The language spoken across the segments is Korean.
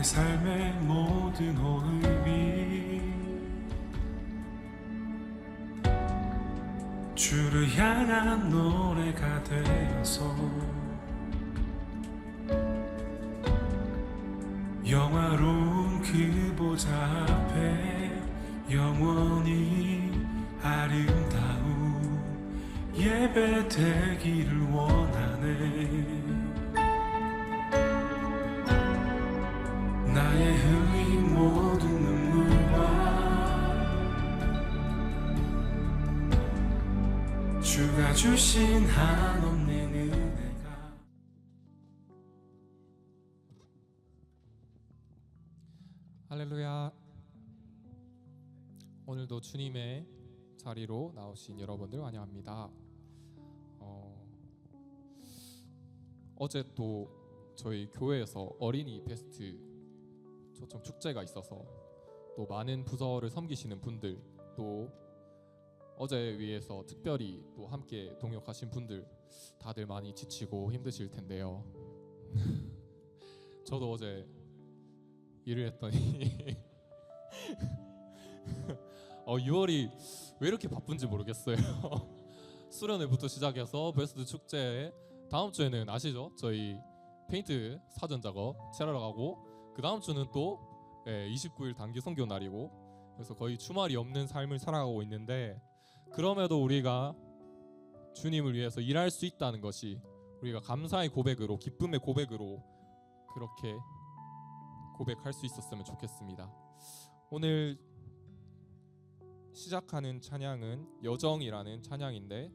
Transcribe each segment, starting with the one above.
내 삶의 모든 호흡이 주를 향한 노래가 되어서 영화로운 그 보좌 앞에 영원히 아름다운 예배 되기를 원하네. 나의 흘린 모든 눈물과 주가 주신 한없는 은혜가. 할렐루야. 오늘도 주님의 자리로 나오신 여러분들 환영합니다. 어제 또 저희 교회에서 어린이 페스트 초청 축제가 있어서 또 많은 부서를 섬기시는 분들, 또 어제 위해서 특별히 또 함께 동역하신 분들 다들 많이 지치고 힘드실 텐데요. 저도 어제 일을 했더니 6월이 왜 이렇게 바쁜지 모르겠어요. 수련회부터 시작해서 베스트 축제, 다음 주에는 아시죠? 저희 페인트 사전 작업 칠하러 가고, 그 다음 주는 또 29일 단기 선교 날이고, 그래서 거의 주말이 없는 삶을 살아가고 있는데, 그럼에도 우리가 주님을 위해서 일할 수 있다는 것이 우리가 감사의 고백으로, 기쁨의 고백으로 그렇게 고백할 수 있었으면 좋겠습니다. 오늘 시작하는 찬양은 여정이라는 찬양인데,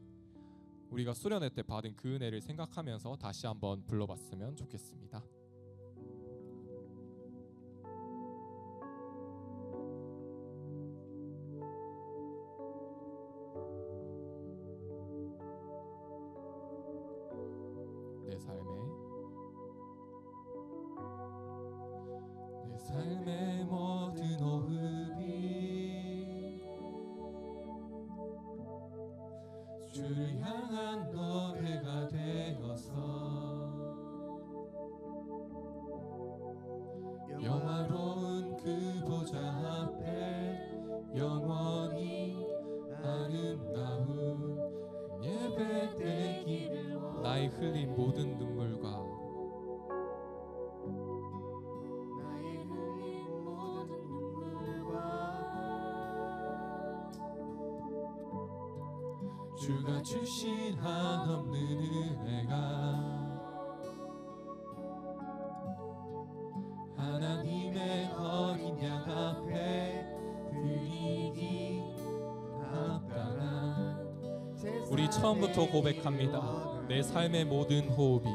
우리가 수련회 때 받은 그 은혜를 생각하면서 다시 한번 불러봤으면 좋겠습니다. 내 삶의 모든 호흡이 주를 향한 노래가 되어서 영화로운 그 보좌 앞에 영원히 아름다운 예배 되기를 원하네. 나의 흘린 모든 눈물과 주가 주신 한없는 은혜가 하나님의 어린 양 앞에 드리기 합당한. 우리 처음부터 고백합니다. 내 삶의 모든 호흡이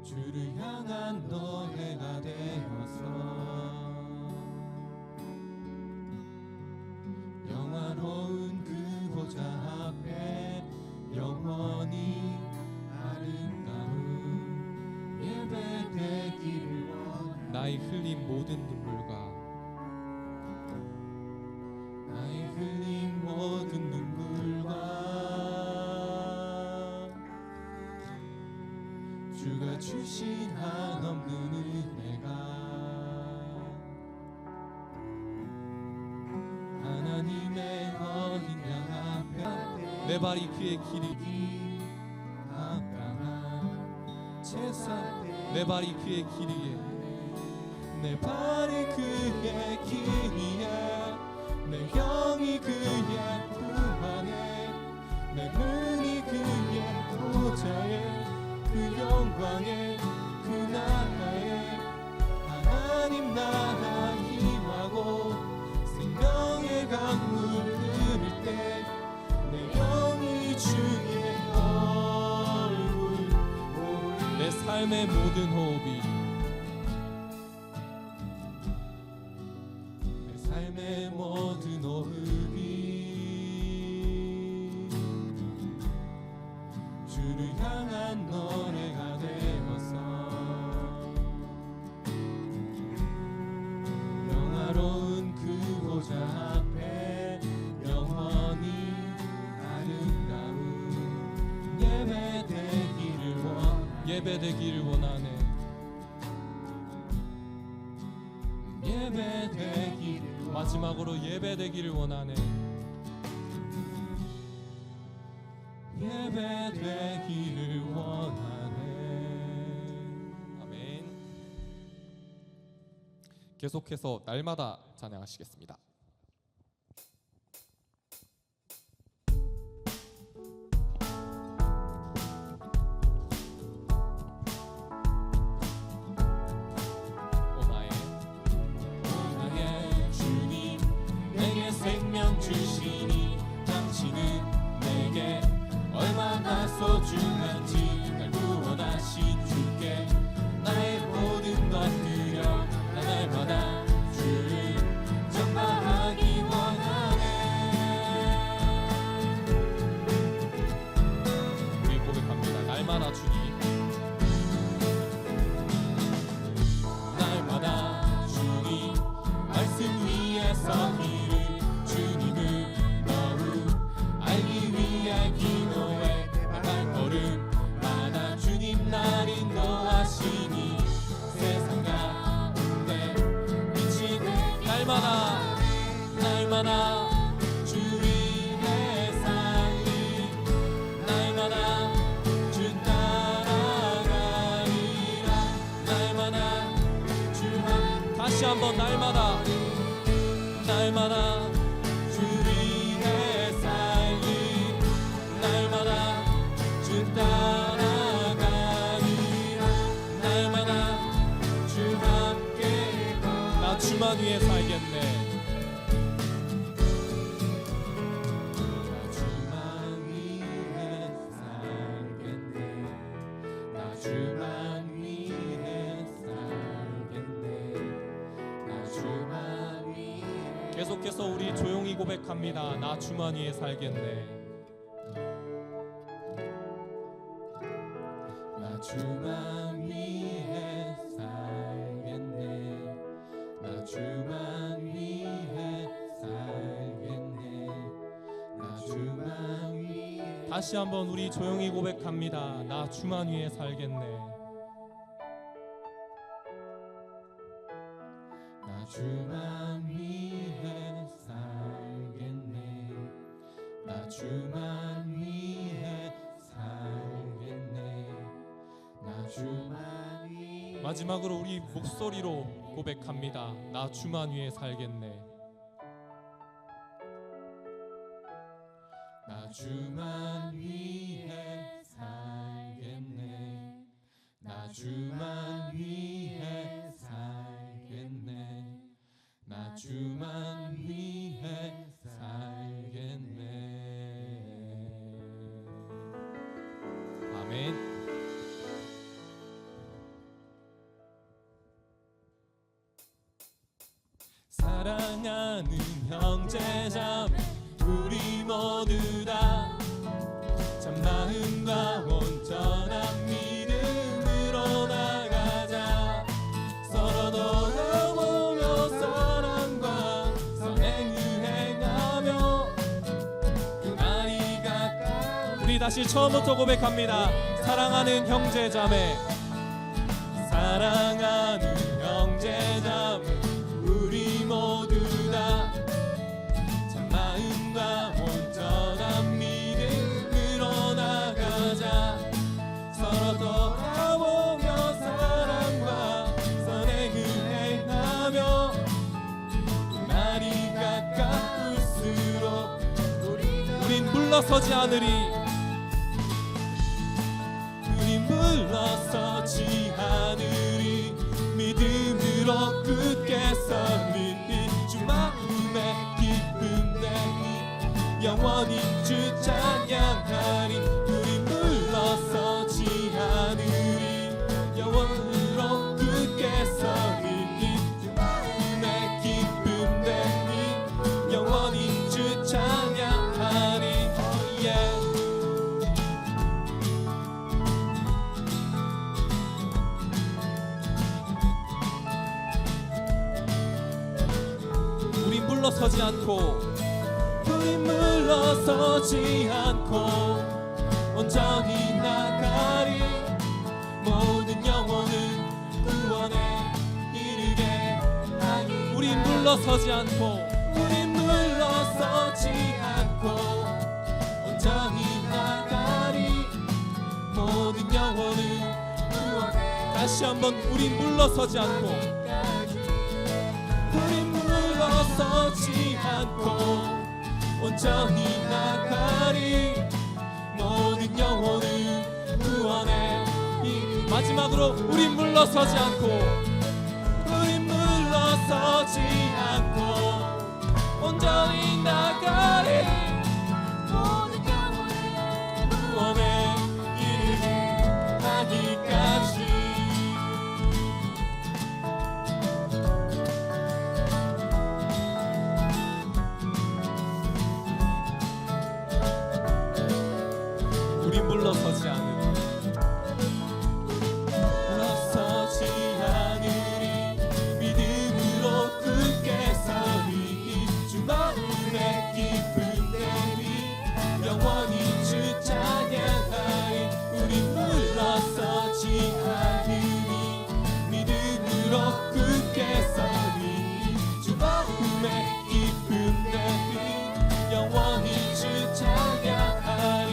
주를 향한 노래가 되어서 영화로운 그 보좌 앞에 영원히 아름다운 예배 되기를 원하네. 나의 흘린 모든 눈물과 나의 흘린 모든 눈물과 주가 주신 한없는 은혜가 하나님의 어린 양 앞에 내 발이 그의 길이기 합당한 제사. 내 발이 그의 길이에, 내 발이 그의 길이에, 내 영이 그의 품 안에, 내 눈이 그의 보좌에, 그 영광에, 그 나라에, 하나님 나라 임하고 생명의 강물 흐를 때 내 영이 주의 얼굴 보리. 내 삶의 모든 호흡이, 내 삶의 모든 호흡이 주를 향한 노래가 되어서 영화로운 그 보좌 앞에 영원히 예배되기를 원하네. 예배되기 마지막으로 예배되기를 원하네. 예배되기를 원하네. 아멘. 계속해서 날마다 찬양하시겠습니다. 주시니 당신은 내게 얼마나 소중한지 날 구원하신 주께 나의 모든 것 드려 나 날마다 주를 전파하기 원하네. 우리 고백합니다. 날마다 주님, 날마다 주님 말씀 위에 서기를 주님을 더욱 알기 위해 기도해 내 발걸음마다 주님 날 인도하시니 세상 가운데 빛이 되게 날마다 주 위에 살리 날마다 주 따라가리라 날마다 주 한 다시 한번 날마다 주 위에 살리 날마다 주 따라가리라 날마다 주 함께 나 주만 위해 살겠네. 나 주만 위해 살겠네. 나 주만 위해 살겠네. 나 주만 위해 계속해서 우리 조용히 고백합니다. 나 주만 위해 살겠네. 나 주만 위해 살겠네. 나 주만 위해 살겠네. 나 주만 위해 다시 한번 우리 조용히 고백합니다. 나 주만 위해 살겠네. 나 주만 위해 살겠네. 나 주만 위해 살겠네. 나 주만 위해 마지막으로 우리 목소리로 고백합니다. 나 주만 위해 살겠네. 나 주만 위해 살겠네. 나 주만 위해 살겠네. 나 주만 위해 살겠네. 아멘. 사랑하는 형제자매 우리 모두 다 참마음과 온전한 믿음으로 나가자. 서로 돌아보며 사랑과 선행 유행하며 그 날이 가까이 우리 다시 처음부터 고백합니다. 사랑하는 형제자매, 사랑하는 형제자매 우리 모두 다 참마음과 온전한 믿음으로 나가자. 서로 돌아보며 사랑과 선행을 행하며 날이 가까울수록 우린 물러서지 않으리. 우린 물러서지 않으리. 믿음으로 굳게 서리니 주 마음에 기쁨 내니 영원히 주 찬양하리. 우린 물러서지 않으리. 영원으로 굳게 서리니 주 마음에 기쁨 내니 영원히 주 찬양하리. Oh yeah. 우린 물러서지 않고 우리 물러서지 않고 온전히 나가리. 모든 영혼은 구원에 이르게 하니 우린 물러서지 않고 온전히 나가리 모든 영혼은 구원에 다시 한번 우린 물러서지 않고 우린 물러서지 않고 온전히 나가리 모든 영혼은 구원에 마지막으로 우린 물러서지 않고 우린 물러서지 않고 온전히 나가리 모든 영혼은 구원에 이르게 하기까지 우린 물러서지 않으리 물러서지 않으리 믿음으로 굳게 서리 주 마음의 깊은 데리 영원히 주 찬양하리 우린 물러서지 않으리 믿음으로 굳게 서리 주 마음의 깊은 데리 영원히 주 찬양하리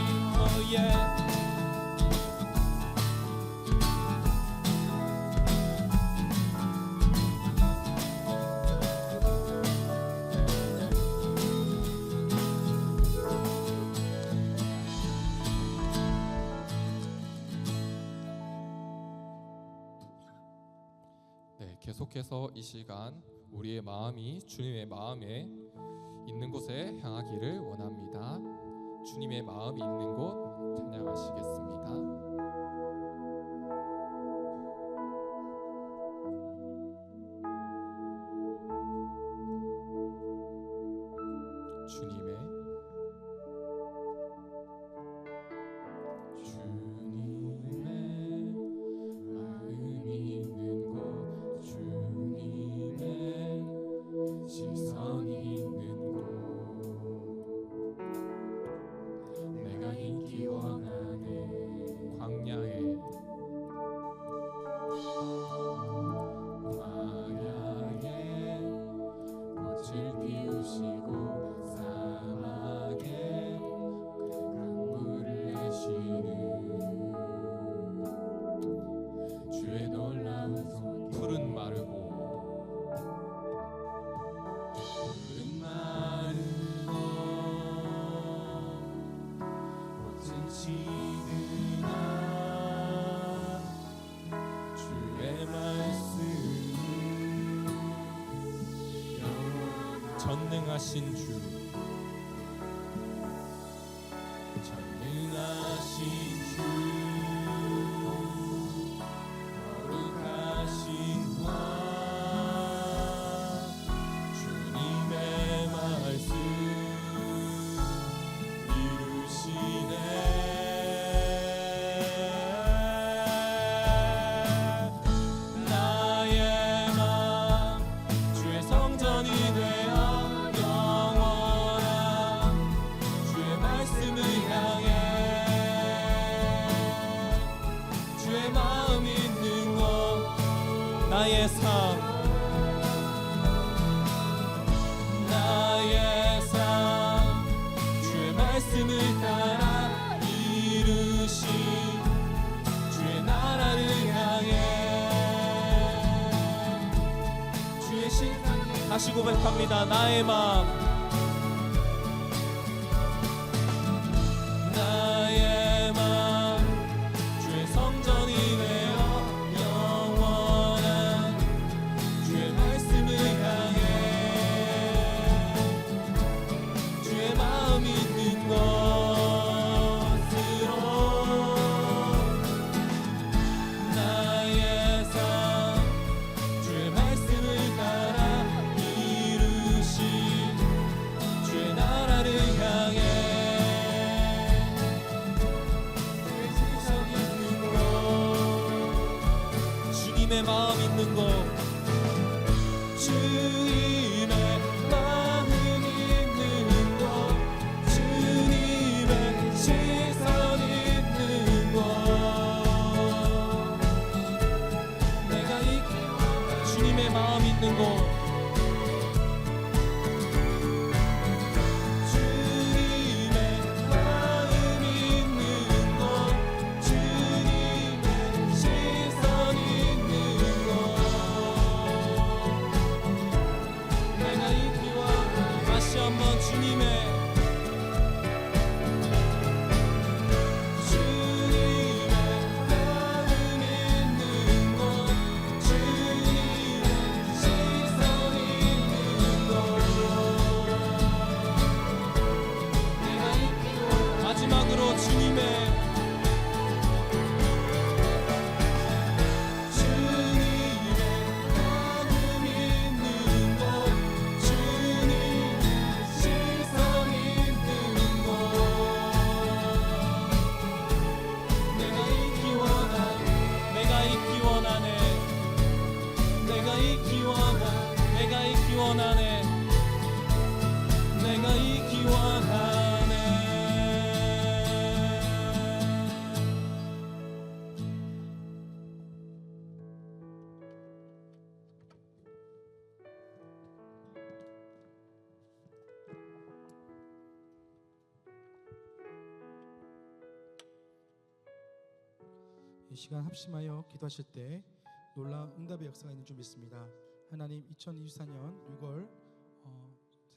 네, 계속해서 이 시간 우리의 마음이 주님의 마음에 있는 곳에 향하기를 원합니다. 주님의 마음이 있는 곳 찬양하시겠습니다. 주님의 마음이 있는 곳 주님의 시선이 있는 곳 내가 있기 원하네 광야에 꽃을 피우시고 사막에 강물을 내시는 주의 놀라운 손 푸른 마르고 꽃은 지느라 주의 말씀 전능하신 주 전능하신 주 거룩하신 왕 주님의 말씀 이루시네 나의 맘 주의 성전이 되어 주의 말씀을 향해 주의 마음 있는 곳 나의 삶 주의 말씀을 따라 이루신 주의 나라를 향해 주의 신상 다시 고백합니다. 나의 마음 주의 성전이 되어 영원한 주의 말씀을 향해 주의 마음 있는 곳으로 나의 삶 주의 말씀을 따라 이루신 주의 나라를 향해 주님의 마음 있는 곳 주님의 마음 있는 곳 주님의 시선 있는 곳 이 시간 합심하여 기도하실 때 놀라운 응답의 역사가 있는 줄 믿습니다. 하나님 2024년 6월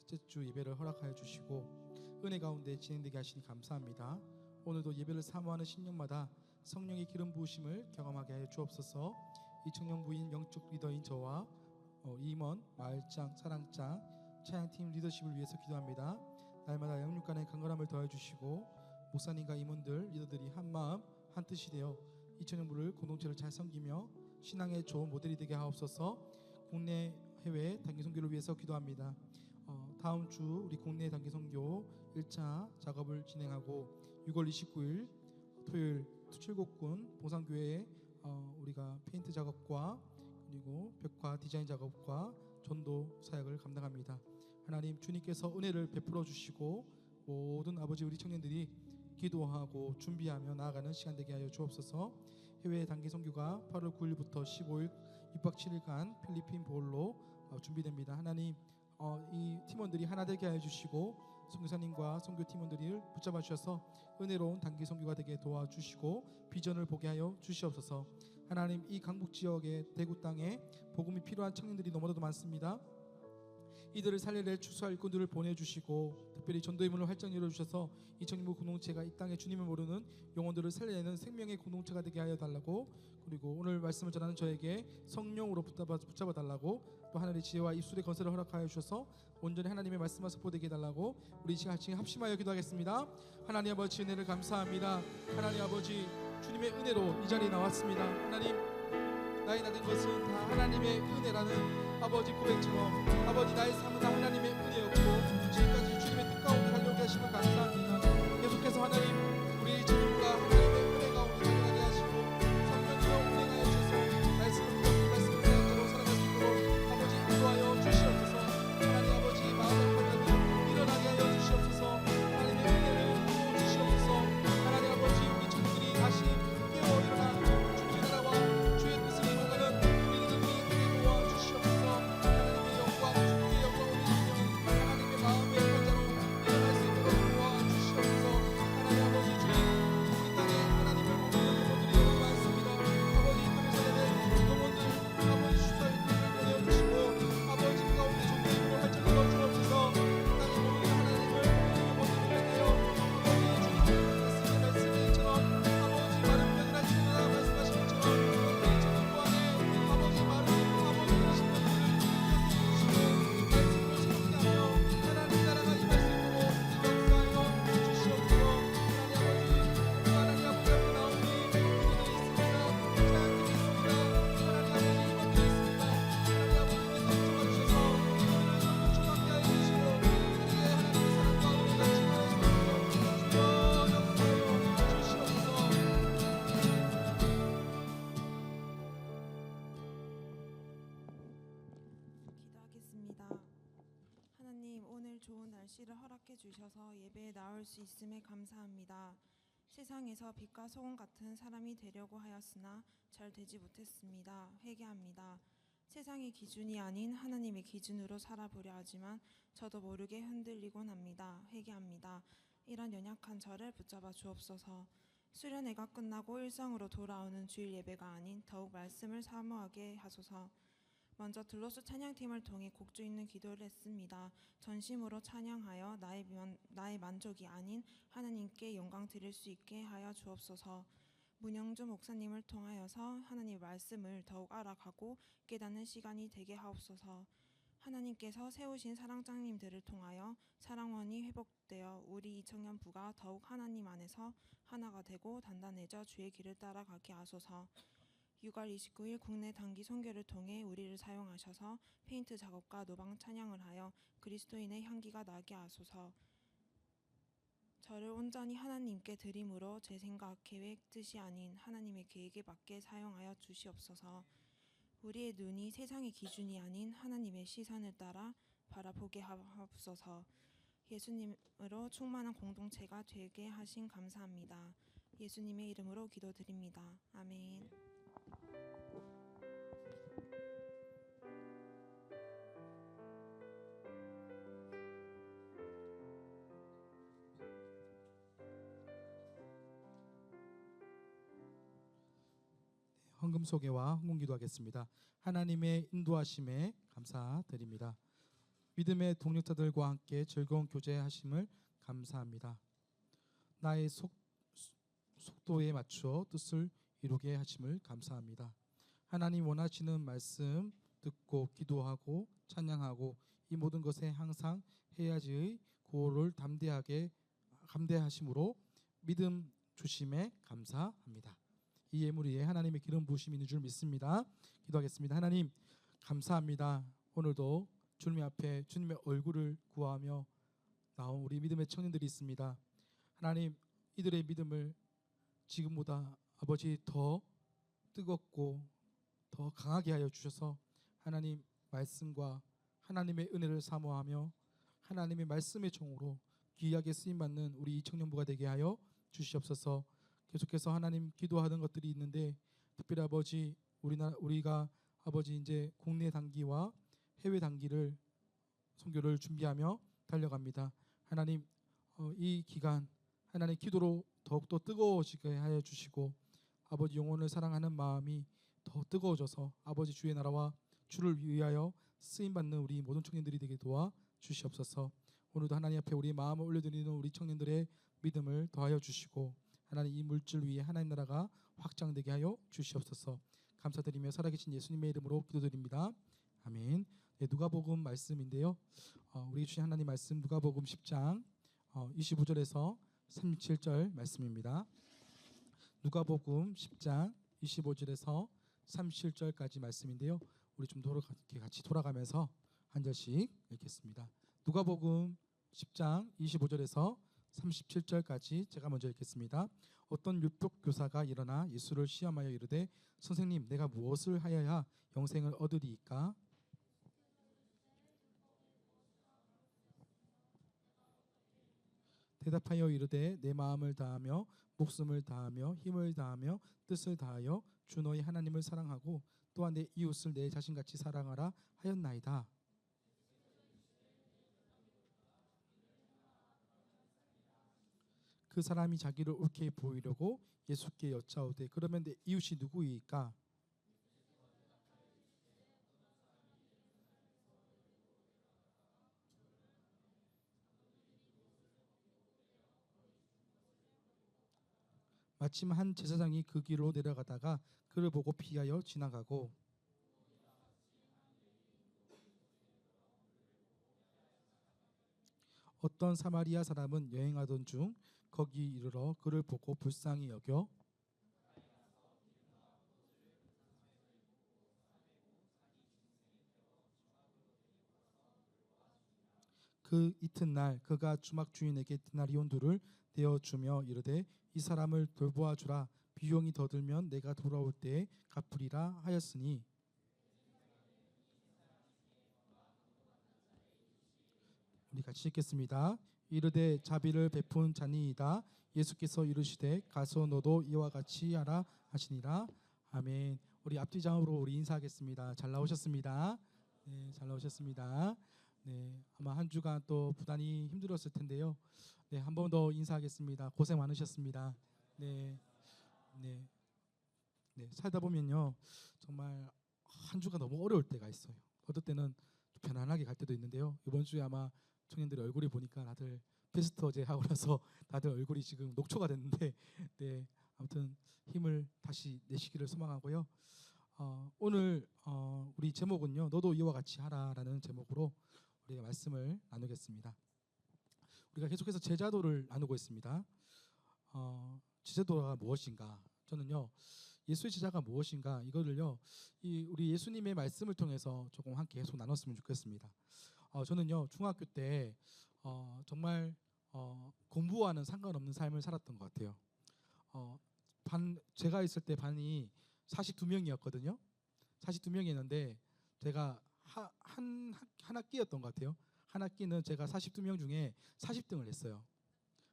셋째 주 예배를 허락하여 주시고 은혜 가운데 진행되게 하시니 감사합니다. 오늘도 예배를 사모하는 신령마다 성령의 기름 부으심을 경험하게 하여 주옵소서. 이 청년 부인 영적 리더인 저와 임원, 마을장, 사랑장, 찬양팀 리더십을 위해서 기도합니다. 날마다 영육 간의 강건함을 더해 주시고 목사님과 임원들, 리더들이 한 마음 한 뜻이 되어 이 청년부를 공동체를 잘 섬기며 신앙의 좋은 모델이 되게 하옵소서. 국내 해외 단기 선교를 위해서 기도합니다. 다음 주 우리 국내 단기 선교 1차 작업을 진행하고 6월 29일 토요일 출국군 봉산교회에 우리가 페인트 작업과 그리고 벽화 디자인 작업과 전도 사역을 감당합니다. 하나님 주님께서 은혜를 베풀어 주시고 모든 아버지 우리 청년들이 기도하고 준비하며 나아가는 시간 되게 하여 주옵소서. 해외 단기 선교가 8월 9일부터 15일 6박 7일간 필리핀 보홀로 준비됩니다. 하나님 이 팀원들이 하나 되게 하여 주시고 선교사님과 선교 팀원들을 붙잡아 주셔서 은혜로운 단기 선교가 되게 도와주시고 비전을 보게 하여 주시옵소서. 하나님 이 강북 지역의 대구 땅에 복음이 필요한 청년들이 너무나도 많습니다. 이들을 살려낼 추수할 일꾼들을 보내주시고 특별히 전도의 문을 활짝 열어주셔서 이 청년부 공동체가 이 땅에 주님을 모르는 영혼들을 살려내는 생명의 공동체가 되게 하여 달라고, 그리고 오늘 말씀을 전하는 저에게 성령으로 붙잡아 달라고, 또 하늘의 지혜와 입술의 건설을 허락하여 주셔서 온전히 하나님의 말씀과 선포되게 해달라고 우리 같이 합심하여 기도하겠습니다. 하나님 아버지 은혜를 감사합니다. 하나님 아버지 주님의 은혜로 이 자리에 나왔습니다. 하나님 나의 모든 것은 다 하나님의 은혜라는 아버지 고백처럼 아버지 나의 삶은 다 하나님의 은혜였고 지금까지 주님의 뜻 가운데 달려오게 하심을 감사합니다. 계속해서 하나님 우리 주님과 하나님의 은혜 가운데 달려가게 하시고 성령으로 운행하여 주셔서 말씀을 자로 살아갈 수 있도록 아버지 인도하여 주시옵소서. 하나님 아버지 마음을 건너며 일어나게 하여 주시옵소서. 하나님의 은혜를 부어 주시옵소서. 하나님 아버지 우리 친구들이 다시 깨어 일어나 주님의 나라와 주의 뜻을 이루어가는 우리 이들이 되게 도와주시옵소서. 하나님의 영광 주님의 영광을 이루며 하나님의 마음의 현장으로 일어날 수 있도록 도와주시옵소서. 하나님 아버지 주님 우리 땅에 하나님을 모르는 영혼들이 너무 많습니다. 아버지 인터넷 세대의 영혼들 아버지 주사의 뜻을 보내주시고 아버지 그 가운데 존재의 문을 활짝 열어주옵소서. 하나님 모르는 하나님을 모르는 영혼들을 위하여 아버지 주님 말씀처럼 아버지 말을 표현할 수 있는 말씀하신 것처럼 우리 청년부 안에 아버지 말을 아버지 하신 것들을 주시는 말씀으로 성취하며 하나님 나라가 임할 수 있도록 역사하여 주시옵소서. 하나님 아버지 앞에 나오니 기도들이 있습니다. 찬양들이 있습니다. 하나님 아버지 임원들이 있습니다. 하나님 아버지께서 붙잡아주셔서 이들을 충만케 하여 주시고 하나님의 사랑과 은혜가 충만하여 주여 역사하여 주시옵소서. 기도하겠습니다. 하나님 오늘 좋은 날씨를 허락해 주셔서 예배에 나올 수 있음에 감사합니다. 세상에서 빛과 소금 같은 사람이 되려고 하였으나 잘 되지 못했습니다. 회개합니다. 세상의 기준이 아닌 하나님의 기준으로 살아보려 하지만 저도 모르게 흔들리곤 합니다. 회개합니다. 이런 연약한 저를 붙잡아 주옵소서. 수련회가 끝나고 일상으로 돌아오는 주일 예배가 아닌 더욱 말씀을 사모하게 하소서. 먼저 들로스 찬양팀을 통해 곡조 있는 기도를 했습니다. 전심으로 찬양하여 나의 만족이 아닌 하나님께 영광 드릴 수 있게 하여 주옵소서. 문영주 목사님을 통하여서 하나님의 말씀을 더욱 알아가고 깨닫는 시간이 되게 하옵소서. 하나님께서 세우신 사랑장님들을 통하여 사랑원이 회복되어 우리 이청년부가 더욱 하나님 안에서 하나가 되고 단단해져 주의 길을 따라가게 하소서. 6월 29일 국내 단기 선교를 통해 우리를 사용하셔서 페인트 작업과 노방 찬양을 하여 그리스도인의 향기가 나게 하소서. 저를 온전히 하나님께 드림으로 제 생각, 계획, 뜻이 아닌 하나님의 계획에 맞게 사용하여 주시옵소서. 우리의 눈이 세상의 기준이 아닌 하나님의 시선을 따라 바라보게 하옵소서. 예수님으로 충만한 공동체가 되게 하신 감사합니다. 예수님의 이름으로 기도드립니다. 아멘. 헌금 소개와 헌금 기도하겠습니다. 하나님의 인도하심에 감사드립니다. 믿음의 동력자들과 함께 즐거운 교제하심을 감사합니다. 나의 속도에 맞추어 뜻을 이루게 하심을 감사합니다. 하나님 원하시는 말씀 듣고 기도하고 찬양하고 이 모든 것에 항상 해야지의 구호를 감대하심으로 믿음 주심에 감사합니다. 이 예물 위에 하나님의 기름 부으심이 있는 줄 믿습니다. 기도하겠습니다. 하나님 감사합니다. 오늘도 주님 앞에 주님의 얼굴을 구하며 나온 우리 믿음의 청년들이 있습니다. 하나님 이들의 믿음을 지금보다 아버지 더 뜨겁고 더 강하게 하여 주셔서 하나님 말씀과 하나님의 은혜를 사모하며 하나님의 말씀의 종으로 귀하게 쓰임받는 우리 이 청년부가 되게 하여 주시옵소서. 계속해서 하나님 기도하는 것들이 있는데 특별히 아버지 우리가 아버지 이제 국내 단기와 해외 단기를 선교를 준비하며 달려갑니다. 하나님 이 기간 하나님 기도로 더욱더 뜨거워지게 하여 주시고 아버지 영혼을 사랑하는 마음이 더 뜨거워져서 아버지 주의 나라와 주를 위하여 쓰임받는 우리 모든 청년들이 되게 도와 주시옵소서. 오늘도 하나님 앞에 우리 마음을 올려드리는 우리 청년들의 믿음을 더하여 주시고 하나님 이 물질 위에 하나님 나라가 확장되게 하여 주시옵소서. 감사드리며 살아계신 예수님의 이름으로 기도드립니다. 아멘. 네, 누가복음 말씀인데요. 우리 주신 하나님 말씀 누가복음 10장 25절에서 37절 말씀입니다. 누가복음 10장 25절에서 37절까지 말씀인데요. 우리 좀 같이 돌아가면서 한 절씩 읽겠습니다. 누가복음 10장 25절에서 37절까지 제가 먼저 읽겠습니다. 어떤 율법 교사가 일어나 예수를 시험하여 이르되 선생님 내가 무엇을 하여야 영생을 얻으리이까? 대답하여 이르되 내 마음을 다하며 목숨을 다하며 힘을 다하며 뜻을 다하여 주 너희 하나님을 사랑하고 또한 내 이웃을 내 자신같이 사랑하라 하였나이다. 그 사람이 자기를 옳게 보이려고 예수께 여짜오되 그러면 내 이웃이 누구이까? 마침 한 제사장이 그 길로 내려가다가 그를 보고 피하여 지나가고 어떤 사마리아 사람은 여행하던 중 거기 이르러 그를 보고 불쌍히 여겨 그 이튿날 그가 주막 주인에게 디나리온 둘을 내어주며 이르되 이 사람을 돌보아 주라. 비용이 더 들면 내가 돌아올 때에 갚으리라 하였으니 우리 같이 읽겠습니다. 이르되 자비를 베푼 자니이다. 예수께서 이르시되 가서 너도 이와 같이 하라 하시니라. 아멘. 우리 앞뒤장으로 우리 인사하겠습니다. 잘 나오셨습니다. 네, 잘 나오셨습니다. 네, 아마 한 주간 또 부단히 힘들었을 텐데요. 네, 한 번 더 인사하겠습니다. 고생 많으셨습니다. 네, 네, 네. 살다 보면요, 정말 한 주가 너무 어려울 때가 있어요. 어떨 때는 좀 편안하게 갈 때도 있는데요. 이번 주에 아마 청년들의 얼굴이 보니까 다들 베스트 어제 하고 나서 다들 얼굴이 지금 녹초가 됐는데 네, 아무튼 힘을 다시 내시기를 소망하고요. 오늘 우리 제목은요, 너도 이와 같이 하라라는 제목으로 우리가 말씀을 나누겠습니다. 우리가 계속해서 제자도를 나누고 있습니다. 제자도가 무엇인가? 저는요, 예수의 제자가 무엇인가 이거를요, 우리 예수님의 말씀을 통해서 조금 함께 계속 나눴으면 좋겠습니다. 저는요, 중학교 때 정말 공부와는 상관없는 삶을 살았던 것 같아요. 제가 있을 때 반이 42명이었거든요. 42명이었는데 제가 한 학기였던 것 같아요. 한 학기는 제가 42명 중에 40등을 했어요.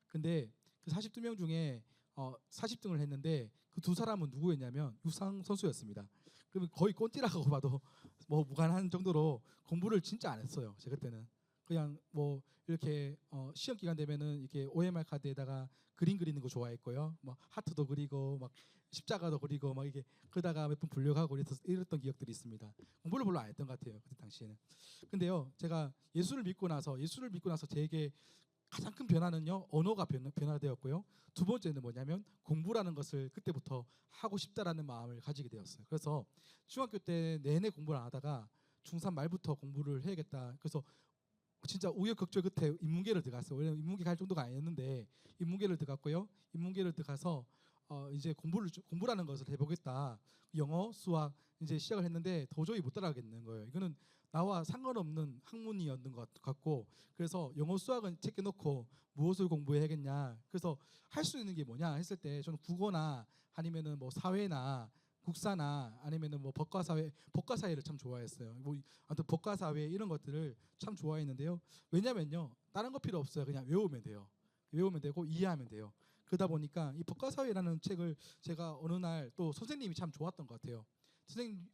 근데 그 42명 중에 40등을 했는데 그 두 사람은 누구였냐면 유상 선수였습니다. 그러면 거의 꼰띠라고 봐도 뭐 무관한 정도로 공부를 진짜 안 했어요. 제가 그때는 그냥 뭐 이렇게 시험 기간 되면은 이렇게 OMR 카드에다가 그림 그리는 거 좋아했고요. 뭐 하트도 그리고 막 십자가도 그리고 막 이게 그러다가 몇 번 불려가고 이랬던 기억들이 있습니다. 공부를 별로 안 했던 것 같아요. 그때 당시에는. 근데요, 제가 예수를 믿고 나서 제게 가장 큰 변화는요, 언어가 변화되었고요. 두 번째는 뭐냐면 공부라는 것을 그때부터 하고 싶다라는 마음을 가지게 되었어요. 그래서 중학교 때 내내 공부를 안 하다가 중3 말부터 공부를 해야겠다. 그래서 진짜 우여곡절 끝에 인문계를 들어갔어요. 왜냐면 인문계 갈 정도가 아니었는데 인문계를 들어갔고요. 인문계를 들어가서 이제 공부라는 것을 해보겠다. 영어, 수학 이제 시작을 했는데 도저히 못 따라가겠는 거예요. 이거는 나와 상관없는 학문이었는 것 같고, 그래서 영어, 수학은 제껴놓고 무엇을 공부해야겠냐. 그래서 할 수 있는 게 뭐냐 했을 때 저는 국어나 아니면은 뭐 사회나 국사나 아니면은 뭐 법과사회를 참 좋아했어요. 뭐 아무튼 법과사회 이런 것들을 참 좋아했는데요. 왜냐면요, 다른 거 필요 없어요. 그냥 외우면 돼요. 외우면 되고 이해하면 돼요. 그러다 보니까 이 법과사회라는 책을 제가 어느 날 또 선생님이 참 좋았던 것 같아요.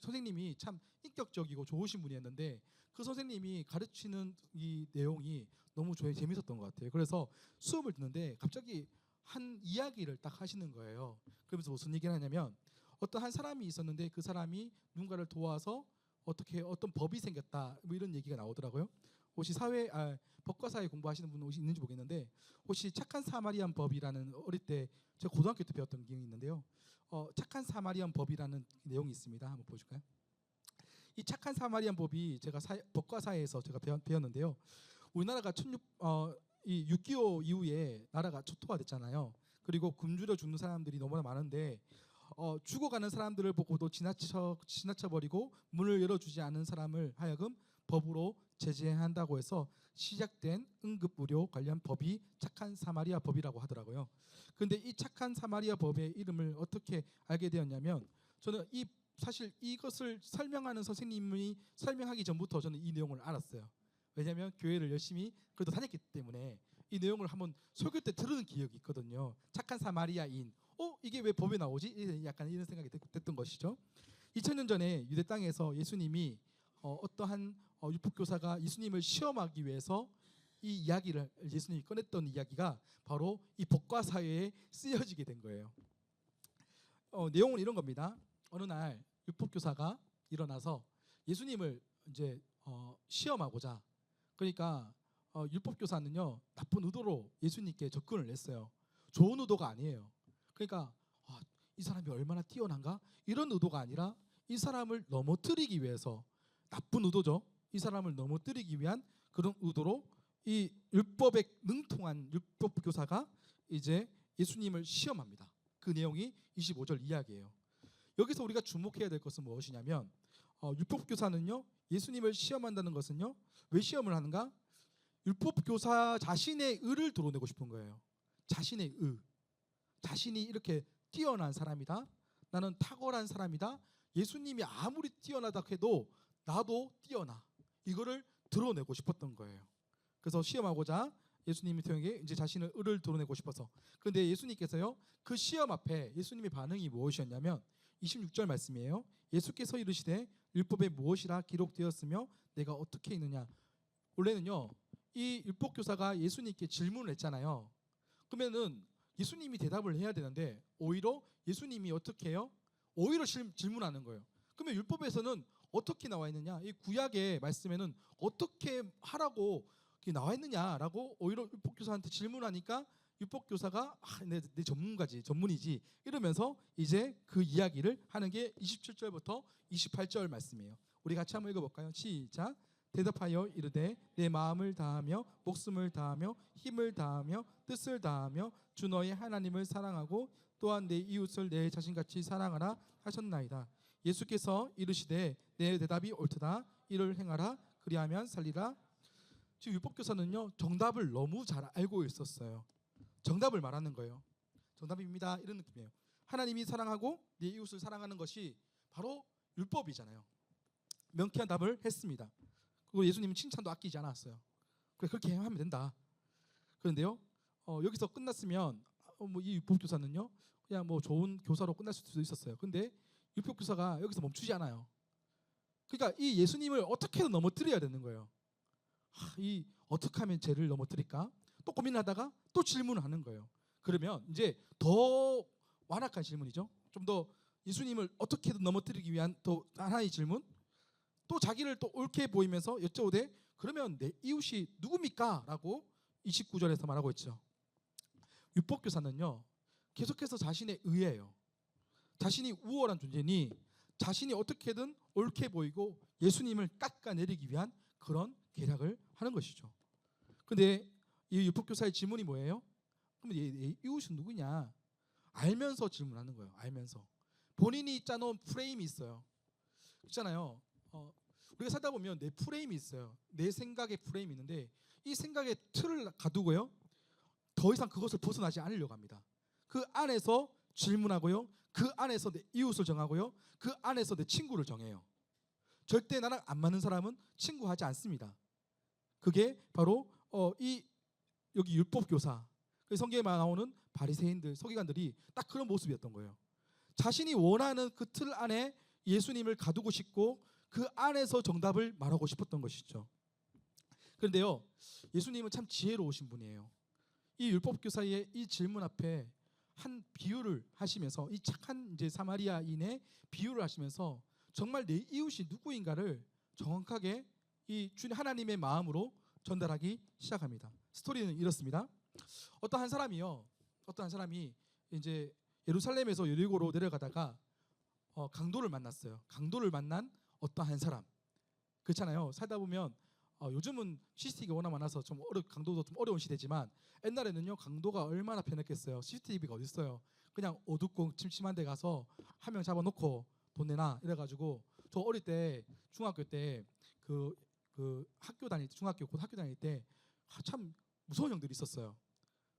선생님이 참 인격적이고 좋으신 분이었는데 그 선생님이 가르치는 이 내용이 너무 재밌었던 것 같아요. 그래서 수업을 듣는데 갑자기 한 이야기를 딱 하시는 거예요. 그러면서 무슨 얘기를 하냐면 어떤 한 사람이 있었는데 그 사람이 누군가를 도와서 어떤 법이 생겼다 뭐 이런 얘기가 나오더라고요. 혹시 법과사회 공부하시는 분 혹시 있는지 모르겠는데 혹시 착한 사마리안 법이라는 어릴 때 제가 고등학교 때 배웠던 기억이 있는데요. 착한 사마리안 법이라는 내용이 있습니다. 한번 보실까요? 이 착한 사마리안 법이 제가 법과사회에서 제가 배웠는데요. 우리나라가 6.25 이후에 나라가 초토화됐잖아요. 그리고 굶주려 죽는 사람들이 너무나 많은데 죽어가는 사람들을 보고도 지나쳐버리고 문을 열어주지 않은 사람을 하여금 법으로 제재한다고 해서 시작된 응급의료 관련 법이 착한 사마리아 법이라고 하더라고요. 그런데 이 착한 사마리아 법의 이름을 어떻게 알게 되었냐면 저는 사실 이것을 설명하는 선생님이 설명하기 전부터 저는 이 내용을 알았어요. 왜냐하면 교회를 열심히 그래도 다녔기 때문에 이 내용을 한번 설교 때 들은 기억이 있거든요. 착한 사마리아인. 이게 왜 법에 나오지? 약간 이런 생각이 됐던 것이죠. 2000년 전에 유대 땅에서 예수님이 어떠한 율법교사가 예수님을 시험하기 위해서 이 이야기를 예수님이 꺼냈던 이야기가 바로 이 법과사회에 쓰여지게 된 거예요. 내용은 이런 겁니다. 어느 날 율법교사가 일어나서 예수님을 이제 시험하고자, 그러니까 율법교사는요 나쁜 의도로 예수님께 접근을 했어요. 좋은 의도가 아니에요. 그러니까 이 사람이 얼마나 뛰어난가 이런 의도가 아니라 이 사람을 넘어뜨리기 위해서, 나쁜 의도죠. 이 사람을 넘어뜨리기 위한 그런 의도로 이 율법에 능통한 율법교사가 이제 예수님을 시험합니다. 그 내용이 25절 이야기예요. 여기서 우리가 주목해야 될 것은 무엇이냐면 율법교사는요 예수님을 시험한다는 것은요 왜 시험을 하는가? 율법교사 자신의 의를 드러내고 싶은 거예요. 자신의 의, 자신이 이렇게 뛰어난 사람이다, 나는 탁월한 사람이다, 예수님이 아무리 뛰어나다 해도 나도 뛰어나, 이거를 드러내고 싶었던 거예요. 그래서 시험하고자 예수님이 통해 이제 자신의 의를 드러내고 싶어서. 그런데 예수님께서요 그 시험 앞에 예수님의 반응이 무엇이었냐면 26절 말씀이에요. 예수께서 이르시되 율법에 무엇이라 기록되었으며 내가 어떻게 읽느냐. 원래는요 이 율법교사가 예수님께 질문을 했잖아요. 그러면은 예수님이 대답을 해야 되는데 오히려 예수님이 어떻게 해요? 오히려 질문하는 거예요. 그러면 율법에서는 어떻게 나와 있느냐? 이 구약의 말씀에는 어떻게 하라고 나와 있느냐라고 오히려 율법교사한테 질문하니까 율법교사가 내 전문이지 이러면서 이제 그 이야기를 하는 게 27절부터 28절 말씀이에요. 우리 같이 한번 읽어볼까요? 시작. 대답하여 이르되 내 마음을 다하며 목숨을 다하며 힘을 다하며 뜻을 다하며 주 너의 하나님을 사랑하고 또한 내 이웃을 내 자신같이 사랑하라 하셨나이다. 예수께서 이르시되 내 대답이 옳도다. 이를 행하라. 그리하면 살리라. 지금 율법교사는요 정답을 너무 잘 알고 있었어요. 정답을 말하는 거예요. 정답입니다. 이런 느낌이에요. 하나님이 사랑하고 내 이웃을 사랑하는 것이 바로 율법이잖아요. 명쾌한 답을 했습니다. 그리고 예수님은 칭찬도 아끼지 않았어요. 그래 그렇게 하면 된다. 그런데요 여기서 끝났으면 이 율법교사는요 그냥 좋은 교사로 끝날 수도 있었어요. 근데 율법교사가 여기서 멈추지 않아요. 그러니까 이 예수님을 어떻게든 넘어뜨려야 되는 거예요. 이 어떻게 하면 죄를 넘어뜨릴까? 또 고민하다가 또 질문을 하는 거예요. 그러면 이제 더 완악한 질문이죠. 좀 더 예수님을 어떻게든 넘어뜨리기 위한 또 하나의 질문. 또 자기를 또 옳게 보이면서 여쭤오되 그러면 내 이웃이 누굽니까? 라고 29절에서 말하고 있죠. 율법교사는요 계속해서 자신의 의예요. 자신이 우월한 존재니 자신이 어떻게든 옳게 보이고 예수님을 깎아내리기 위한 그런 계략을 하는 것이죠. 근데 이 율법교사의 질문이 뭐예요? 그럼 내 이웃은 누구냐? 알면서 질문하는 거예요. 알면서 본인이 짜놓은 프레임이 있어요. 있잖아요. 우리가 살다 보면 내 프레임이 있어요. 내 생각의 프레임이 있는데 이 생각의 틀을 가두고요 더 이상 그것을 벗어나지 않으려고 합니다. 그 안에서 질문하고요 그 안에서 내 이웃을 정하고요 그 안에서 내 친구를 정해요. 절대 나랑 안 맞는 사람은 친구하지 않습니다. 그게 바로 여기 율법교사, 성경에 나오는 바리새인들, 서기관들이 딱 그런 모습이었던 거예요. 자신이 원하는 그 틀 안에 예수님을 가두고 싶고 그 안에서 정답을 말하고 싶었던 것이죠. 그런데요 예수님은 참 지혜로우신 분이에요. 이 율법교사의 이 질문 앞에 한 비유를 하시면서 이 착한 이제 사마리아인의 비유를 하시면서 정말 내 이웃이 누구인가를 정확하게 이 주님 하나님의 마음으로 전달하기 시작합니다. 스토리는 이렇습니다. 어떤 사람이 이제 예루살렘에서 여리고로 내려가다가 강도를 만났어요. 강도를 만난 어떠한 사람. 그렇잖아요. 살다 보면 요즘은 CCTV가 워낙 많아서 강도도 좀 어려운 시대지만 옛날에는요 강도가 얼마나 편했겠어요. CCTV가 어디 있어요. 그냥 어둡고 침침한 데 가서 한 명 잡아놓고 돈 내놔 이래가지고 저 어릴 때 중학교 때 그 학교 다닐 때 중학교 곧 학교 다닐 때 참 무서운 형들이 있었어요.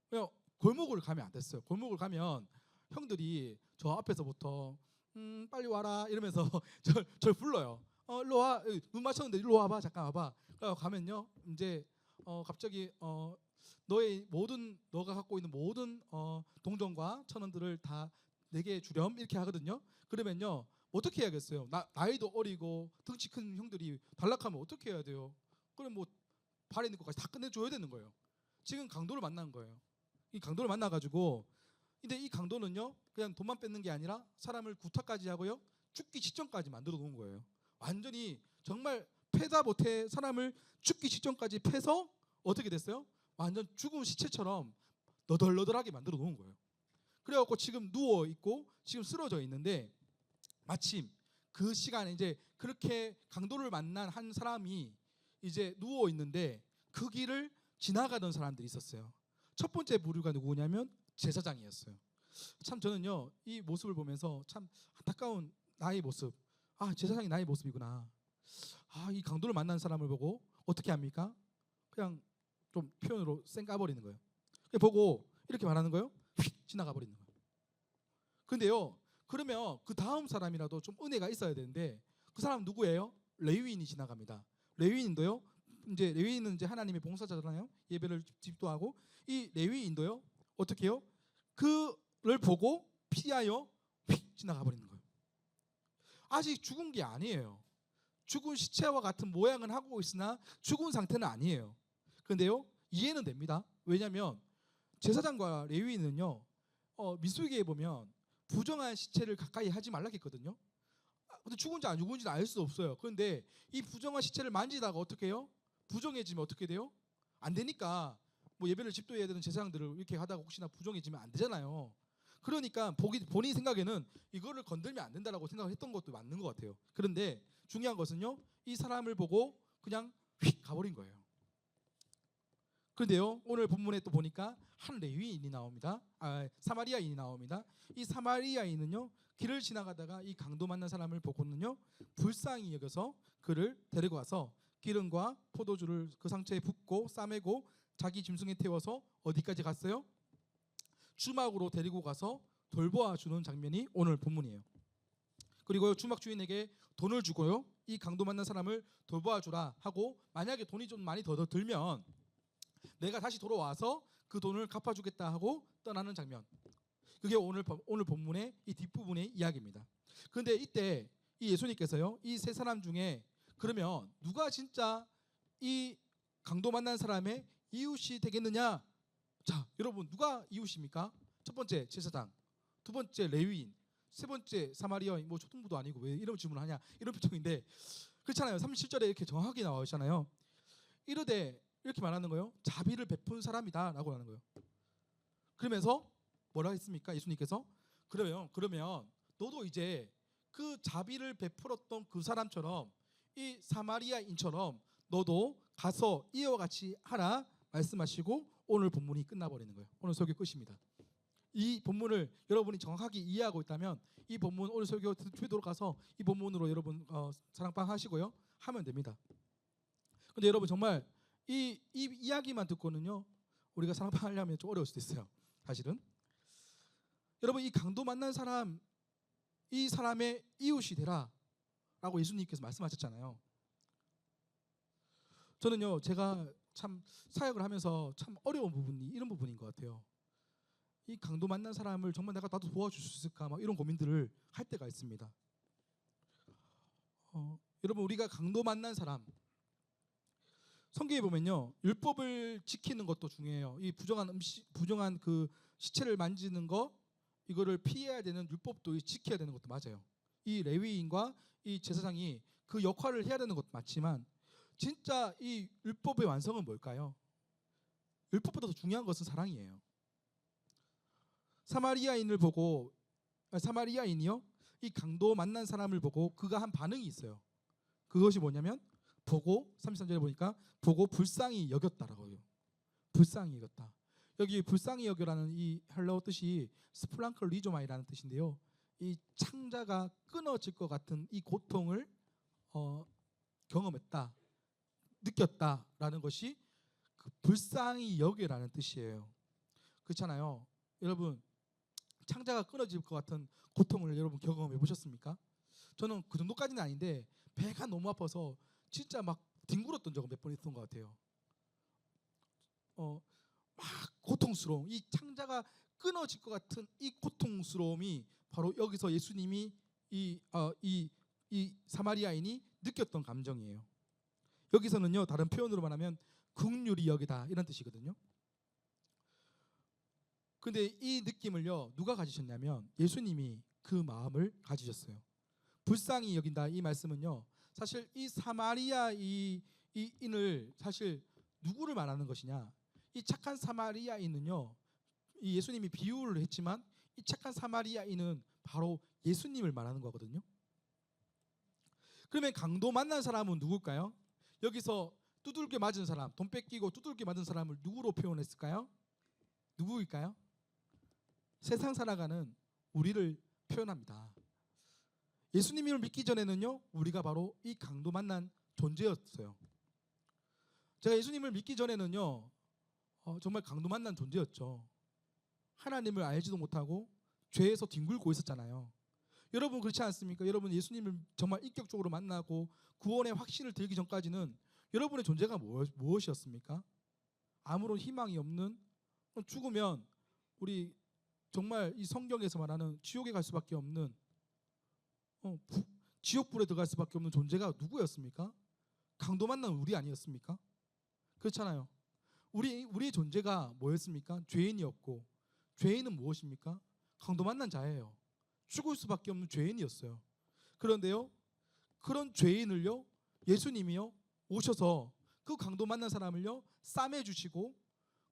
그냥 골목을 가면 안 됐어요. 골목을 가면 형들이 저 앞에서부터 빨리 와라 이러면서 절 불러요. 일로 와. 눈 맞췄는데 일로 와봐. 잠깐 와봐. 가면요 이제 갑자기 너가 갖고 있는 모든 동전과 천원들을 다 내게 주렴 이렇게 하거든요. 그러면요 어떻게 해야겠어요? 나이도 어리고 덩치 큰 형들이 단락하면 어떻게 해야 돼요? 그럼 발에 있는 것까지 다 끝내줘야 되는 거예요. 지금 강도를 만난 거예요. 이 강도를 만나가지고 근데 이 강도는요 그냥 돈만 뺏는 게 아니라 사람을 구타까지 하고요 죽기 직전까지 만들어 놓은 거예요. 완전히 정말 패다 못해 사람을 죽기 직전까지 패서 어떻게 됐어요? 완전 죽은 시체처럼 너덜너덜하게 만들어 놓은 거예요. 그래갖고 지금 누워 있고 지금 쓰러져 있는데 마침 그 시간에 이제 그렇게 강도를 만난 한 사람이 이제 누워 있는데 그 길을 지나가던 사람들이 있었어요. 첫 번째 부류가 누구냐면 제사장이었어요. 참 저는요 이 모습을 보면서 참 안타까운 나의 모습. 제사장이 나의 모습이구나. 이 강도를 만난 사람을 보고 어떻게 합니까? 그냥 좀 표현으로 쌩 까버리는 거예요. 보고 이렇게 말하는 거예요. 휙 지나가 버리는 거예요. 근데요 그러면 그 다음 사람이라도 좀 은혜가 있어야 되는데 그 사람 누구예요? 레위인이 지나갑니다. 레위인도요 이제 레위인은 이제 하나님의 봉사자잖아요. 예배를 집도하고 이 레위인도요 어떻게 해요? 그를 보고 피하여 휙 지나가 버리는 거예요. 아직 죽은 게 아니에요. 죽은 시체와 같은 모양은 하고 있으나 죽은 상태는 아니에요. 그런데요 이해는 됩니다. 왜냐하면 제사장과 레위인은요 민수기에 보면 부정한 시체를 가까이 하지 말라 했거든요. 근데 죽은지 안 죽은지는 알 수 없어요. 그런데 이 부정한 시체를 만지다가 어떻게 해요? 부정해지면 어떻게 돼요? 안 되니까 뭐 예배를 집도해야 되는 제사장들을 이렇게 하다가 혹시나 부정해지면 안 되잖아요. 그러니까 본인 생각에는 이거를 건들면 안 된다라고 생각을 했던 것도 맞는 것 같아요. 그런데 중요한 것은요, 이 사람을 보고 그냥 휙 가버린 거예요. 그런데요, 오늘 본문에 또 보니까 한 레위인이 나옵니다. 사마리아인이 나옵니다. 이 사마리아인은요, 길을 지나가다가 이 강도 만난 사람을 보고는요, 불쌍히 여겨서 그를 데리고 가서 기름과 포도주를 그 상처에 붓고 싸매고 자기 짐승에 태워서 어디까지 갔어요? 주막으로 데리고 가서 돌보아 주는 장면이 오늘 본문이에요. 그리고 주막 주인에게 돈을 주고요, 이 강도 만난 사람을 돌보아 주라 하고, 만약에 돈이 좀 많이 더 들면 내가 다시 돌아와서 그 돈을 갚아주겠다 하고 떠나는 장면. 그게 오늘 본문의 이 뒷부분의 이야기입니다. 그런데 이때 이 예수님께서요, 이 세 사람 중에 그러면 누가 진짜 이 강도 만난 사람의 이웃이 되겠느냐? 자, 여러분, 누가 이웃입니까? 첫 번째 제사장, 두 번째 레위인, 세 번째 사마리아인. 뭐 초등부도 아니고 왜 이런 질문을 하냐, 이런 표정인데 그렇잖아요. 37절에 이렇게 정확하게 나와 있잖아요. 이르되 이렇게 말하는 거예요. 자비를 베푼 사람이다라고 하는 거예요. 그러면서 뭐라 했습니까? 예수님께서 그러면 너도 이제 그 자비를 베풀었던 그 사람처럼, 이 사마리아인처럼 너도 가서 이와 같이 하라 말씀하시고 오늘 본문이 끝나버리는 거예요. 오늘 설교 끝입니다. 이 본문을 여러분이 정확하게 이해하고 있다면 이 본문 오늘 설교 되도록 가서 이 본문으로 여러분 사랑방 하시고요 하면 됩니다. 근데 여러분 정말 이 이야기만 듣고는요, 우리가 사랑방 하려면 좀 어려울 수도 있어요. 사실은 여러분, 이 강도 만난 사람, 이 사람의 이웃이 되라 라고 예수님께서 말씀하셨잖아요. 저는요, 제가 참 사역을 하면서 참 어려운 부분이 이런 부분인 것 같아요. 이 강도 만난 사람을 정말 나도 도와줄 수 있을까, 막 이런 고민들을 할 때가 있습니다. 여러분, 우리가 강도 만난 사람, 성경에 보면요, 율법을 지키는 것도 중요해요. 이 부정한 그 시체를 만지는 거, 이거를 피해야 되는 율법도 지켜야 되는 것도 맞아요. 이 레위인과 이 제사장이 그 역할을 해야 되는 것도 맞지만, 진짜 이 율법의 완성은 뭘까요? 율법보다 더 중요한 것은 사랑이에요. 사마리아인이요, 이 강도 만난 사람을 보고 그가 한 반응이 있어요. 그것이 뭐냐면 보고, 33절에 보니까 보고 불쌍히 여겼다라고 해요. 불쌍히 여겼다. 여기 불쌍히 여겨라는 이 헬라어 뜻이 스플랑클 리조마이라는 뜻인데요, 이 창자가 끊어질 것 같은 이 고통을 경험했다, 느꼈다라는 것이 그 불쌍히 여겨라는 뜻이에요. 그렇잖아요. 여러분, 창자가 끊어질 것 같은 고통을 여러분 경험해 보셨습니까? 저는 그 정도까지는 아닌데 배가 너무 아파서 진짜 막 뒹굴었던 적은 몇 번 있었던 것 같아요. 막 고통스러움, 이 창자가 끊어질 것 같은 이 고통스러움이 바로 여기서 예수님이 이 사마리아인이 느꼈던 감정이에요. 여기서는요, 다른 표현으로 말하면 긍휼히 여기다 이런 뜻이거든요. 근데 이 느낌을요, 누가 가지셨냐면 예수님이 그 마음을 가지셨어요. 불쌍히 여긴다 이 말씀은요, 사실 이 사마리아인을 사실 누구를 말하는 것이냐, 이 착한 사마리아인은요, 이 예수님이 비유를 했지만 이 착한 사마리아인은 바로 예수님을 말하는 거거든요. 그러면 강도 만난 사람은 누굴까요? 여기서 두들겨 맞은 사람, 돈 뺏기고 두들겨 맞은 사람을 누구로 표현했을까요? 누구일까요? 세상 살아가는 우리를 표현합니다. 예수님을 믿기 전에는요, 우리가 바로 이 강도 만난 존재였어요. 제가 예수님을 믿기 전에는요, 정말 강도 만난 존재였죠. 하나님을 알지도 못하고 죄에서 뒹굴고 있었잖아요. 여러분 그렇지 않습니까? 여러분 예수님을 정말 인격적으로 만나고 구원의 확신을 들기 전까지는 여러분의 존재가 무엇이었습니까? 아무런 희망이 없는, 죽으면 우리 정말 이 성경에서 말하는 지옥에 갈 수밖에 없는, 지옥불에 들어갈 수밖에 없는 존재가 누구였습니까? 강도 만난 우리 아니었습니까? 그렇잖아요. 우리의 존재가 뭐였습니까? 죄인이었고, 죄인은 무엇입니까? 강도 만난 자예요. 죽을 수밖에 없는 죄인이었어요. 그런데요, 그런 죄인을요, 예수님이요 오셔서 그 강도 만난 사람을요 싸매 주시고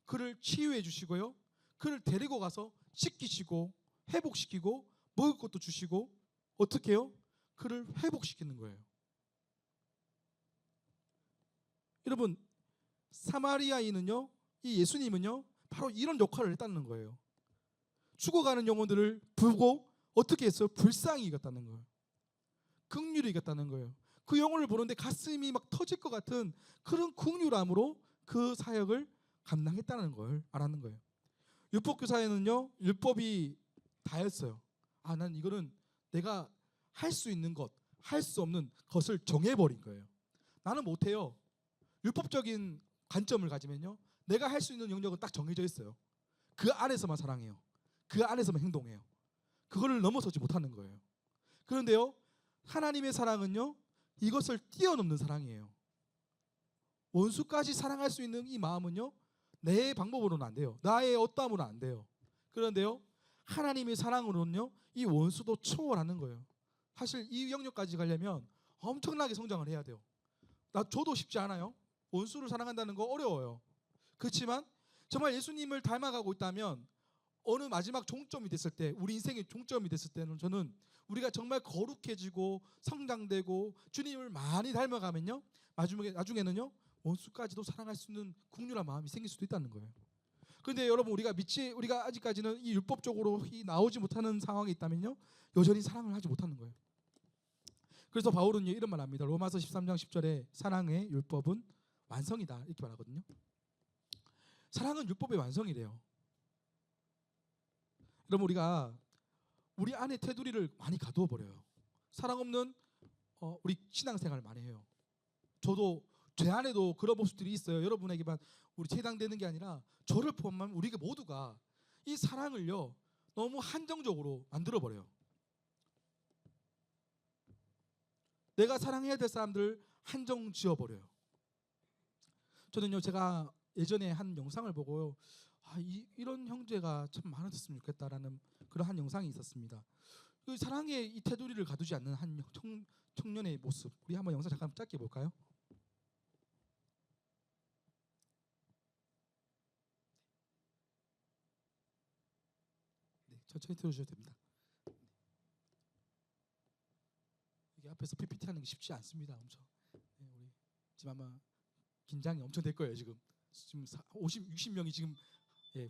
그를 치유해 주시고요, 그를 데리고 가서 씻기시고 회복시키고 먹을 것도 주시고 어떻게 해요? 그를 회복시키는 거예요. 여러분, 사마리아인은요, 이 예수님은요 바로 이런 역할을 했다는 거예요. 죽어가는 영혼들을 보고 어떻게 했어요? 불쌍히 여겼다는 거예요. 긍휼히 여겼다는 거예요. 그 영혼을 보는데 가슴이 막 터질 것 같은 그런 긍휼함으로 그 사역을 감당했다는 걸 말하는 거예요. 율법교사에는요 율법이 다였어요. 아, 난 이거는 내가 할 수 있는 것, 할 수 없는 것을 정해버린 거예요. 나는 못해요. 율법적인 관점을 가지면요, 내가 할 수 있는 영역은 딱 정해져 있어요. 그 안에서만 사랑해요. 그 안에서만 행동해요. 그거를 넘어서지 못하는 거예요. 그런데요, 하나님의 사랑은요 이것을 뛰어넘는 사랑이에요. 원수까지 사랑할 수 있는 이 마음은요 내 방법으로는 안 돼요. 나의 어떠함으로는 안 돼요. 그런데요, 하나님의 사랑으로는요 이 원수도 초월하는 거예요. 사실 이 영역까지 가려면 엄청나게 성장을 해야 돼요. 저도 쉽지 않아요. 원수를 사랑한다는 거 어려워요. 그렇지만 정말 예수님을 닮아가고 있다면 어느 마지막 종점이 됐을 때, 우리 인생의 종점이 됐을 때는 저는 우리가 정말 거룩해지고 성장되고 주님을 많이 닮아가면요 나중에는요 원수까지도 사랑할 수 있는 긍휼한 마음이 생길 수도 있다는 거예요. 그런데 여러분, 우리가 아직까지는 이 율법적으로 나오지 못하는 상황이 있다면요 여전히 사랑을 하지 못하는 거예요. 그래서 바울은 이런 말 합니다. 로마서 13장 10절에 사랑의 율법은 완성이다 이렇게 말하거든요. 사랑은 율법의 완성이래요. 그럼 우리가 우리 안에 테두리를 많이 가두어 버려요. 사랑 없는 우리 신앙생활을 많이 해요. 저도 제 안에도 그런 모습들이 있어요. 여러분에게만 우리 해당되는 게 아니라 저를 포함한 우리가 모두가 이 사랑을요 너무 한정적으로 만들어 버려요. 내가 사랑해야 될 사람들 한정 지어 버려요. 저는요, 제가 예전에 한 영상을 보고요, 이런 형제가 참 많아졌으면 좋겠다라는 그런 한 영상이 있었습니다. 그 사랑의 이 테두리를 가두지 않는 한 청년의 모습, 우리 한번 영상 잠깐 짧게 볼까요? 네, 천천히 틀어주셔도 됩니다. 이게 앞에서 PPT 하는 게 쉽지 않습니다. 엄청. 네, 우리 지금 아마 긴장이 엄청 될 거예요. 지금 60명이 지금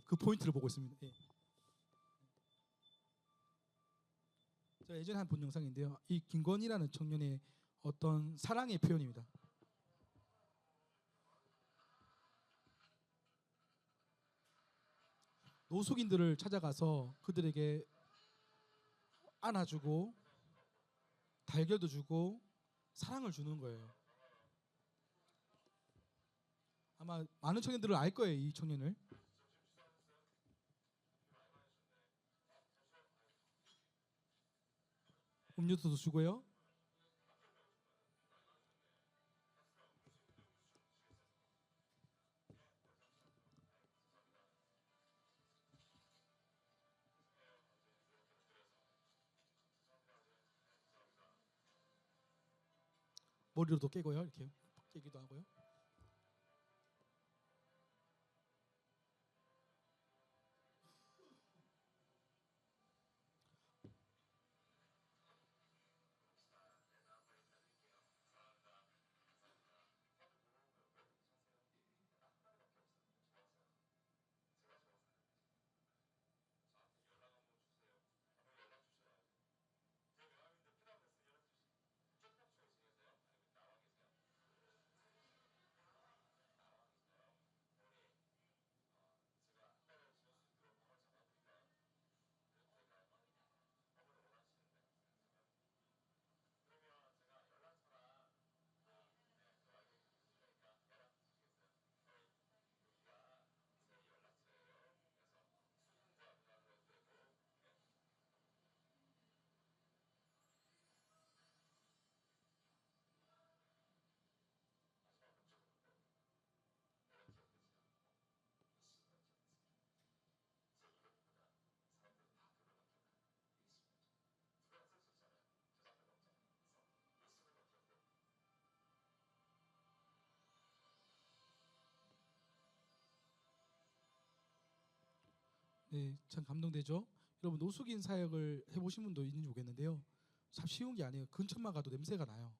그 포인트를 보고 있습니다. 제가 예전에 한 본 영상인데요, 이 김건희라는 청년의 어떤 사랑의 표현입니다. 노숙인들을 찾아가서 그들에게 안아주고 달걀도 주고 사랑을 주는 거예요. 아마 많은 청년들을 알 거예요, 이 청년을. 음료수도 주고요. 머리로도 깨고요, 이렇게 깨기도 하고요. 네, 참 감동되죠. 여러분 노숙인 사역을 해보신 분도 있는지 모르겠는데요. 참 쉬운 게 아니에요. 근처만 가도 냄새가 나요.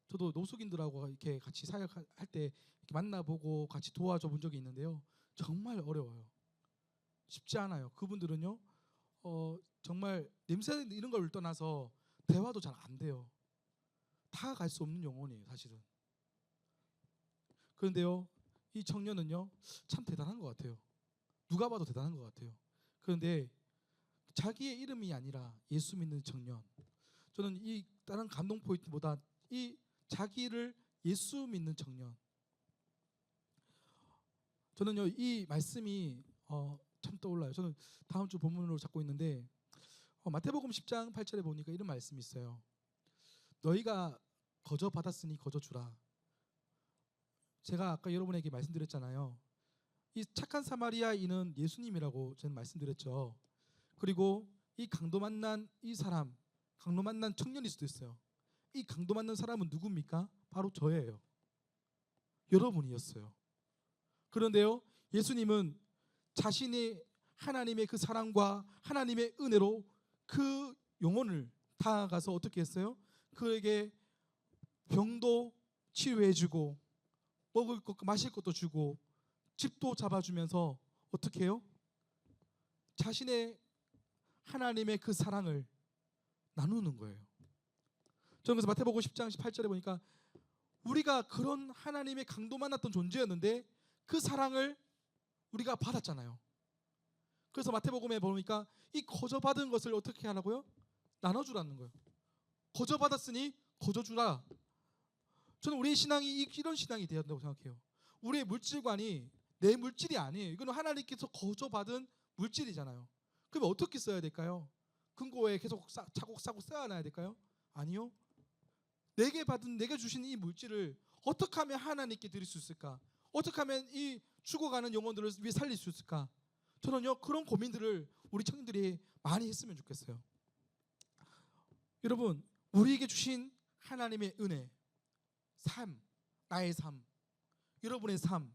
저도 노숙인들하고 이렇게 같이 사역할 때 이렇게 만나보고 같이 도와줘 본 적이 있는데요. 정말 어려워요. 쉽지 않아요. 그분들은요, 정말 냄새 이런 걸 떠나서 대화도 잘 안 돼요. 다가갈 수 없는 영혼이에요, 사실은. 그런데요, 이 청년은요, 참 대단한 것 같아요. 누가 봐도 대단한 것 같아요. 그런데 자기의 이름이 아니라 예수 믿는 청년. 저는 이 다른 감동 포인트보다 이 자기를 예수 믿는 청년. 저는요, 이 말씀이 참 떠올라요. 저는 다음 주 본문으로 잡고 있는데 마태복음 10장 8절에 보니까 이런 말씀이 있어요. 너희가 거저 받았으니 거저 주라. 제가 아까 여러분에게 말씀드렸잖아요. 이 착한 사마리아인은 예수님이라고 저는 말씀드렸죠. 그리고 이 강도 만난 이 사람, 강도 만난 청년일 수도 있어요. 이 강도 만난 사람은 누굽니까? 바로 저예요. 여러분이었어요. 그런데요, 예수님은 자신이 하나님의 그 사랑과 하나님의 은혜로 그 영혼을 다가가서 어떻게 했어요? 그에게 병도 치유해주고 먹을 것, 마실 것도 주고 집도 잡아주면서 어떻게 해요? 자신의 하나님의 그 사랑을 나누는 거예요. 저는 그래서 마태복음 10장 18절에 보니까 우리가 그런 하나님의 강도 만났던 존재였는데 그 사랑을 우리가 받았잖아요. 그래서 마태복음에 보니까 이 거저 받은 것을 어떻게 하라고요? 나눠주라는 거예요. 거저 받았으니 거저 주라. 저는 우리의 신앙이 이런 신앙이 되어야 된다고 생각해요. 우리의 물질관이 내 물질이 아니에요. 이건 하나님께서 거저 받은 물질이잖아요. 그럼 어떻게 써야 될까요? 금고에 계속 차곡차곡 쌓아놔야 될까요? 아니요. 내게 주신 이 물질을 어떻게 하면 하나님께 드릴 수 있을까? 어떻게 하면 이 죽어가는 영혼들을 위해 살릴 수 있을까? 저는요, 그런 고민들을 우리 청년들이 많이 했으면 좋겠어요. 여러분, 우리에게 주신 하나님의 은혜, 삶, 나의 삶, 여러분의 삶,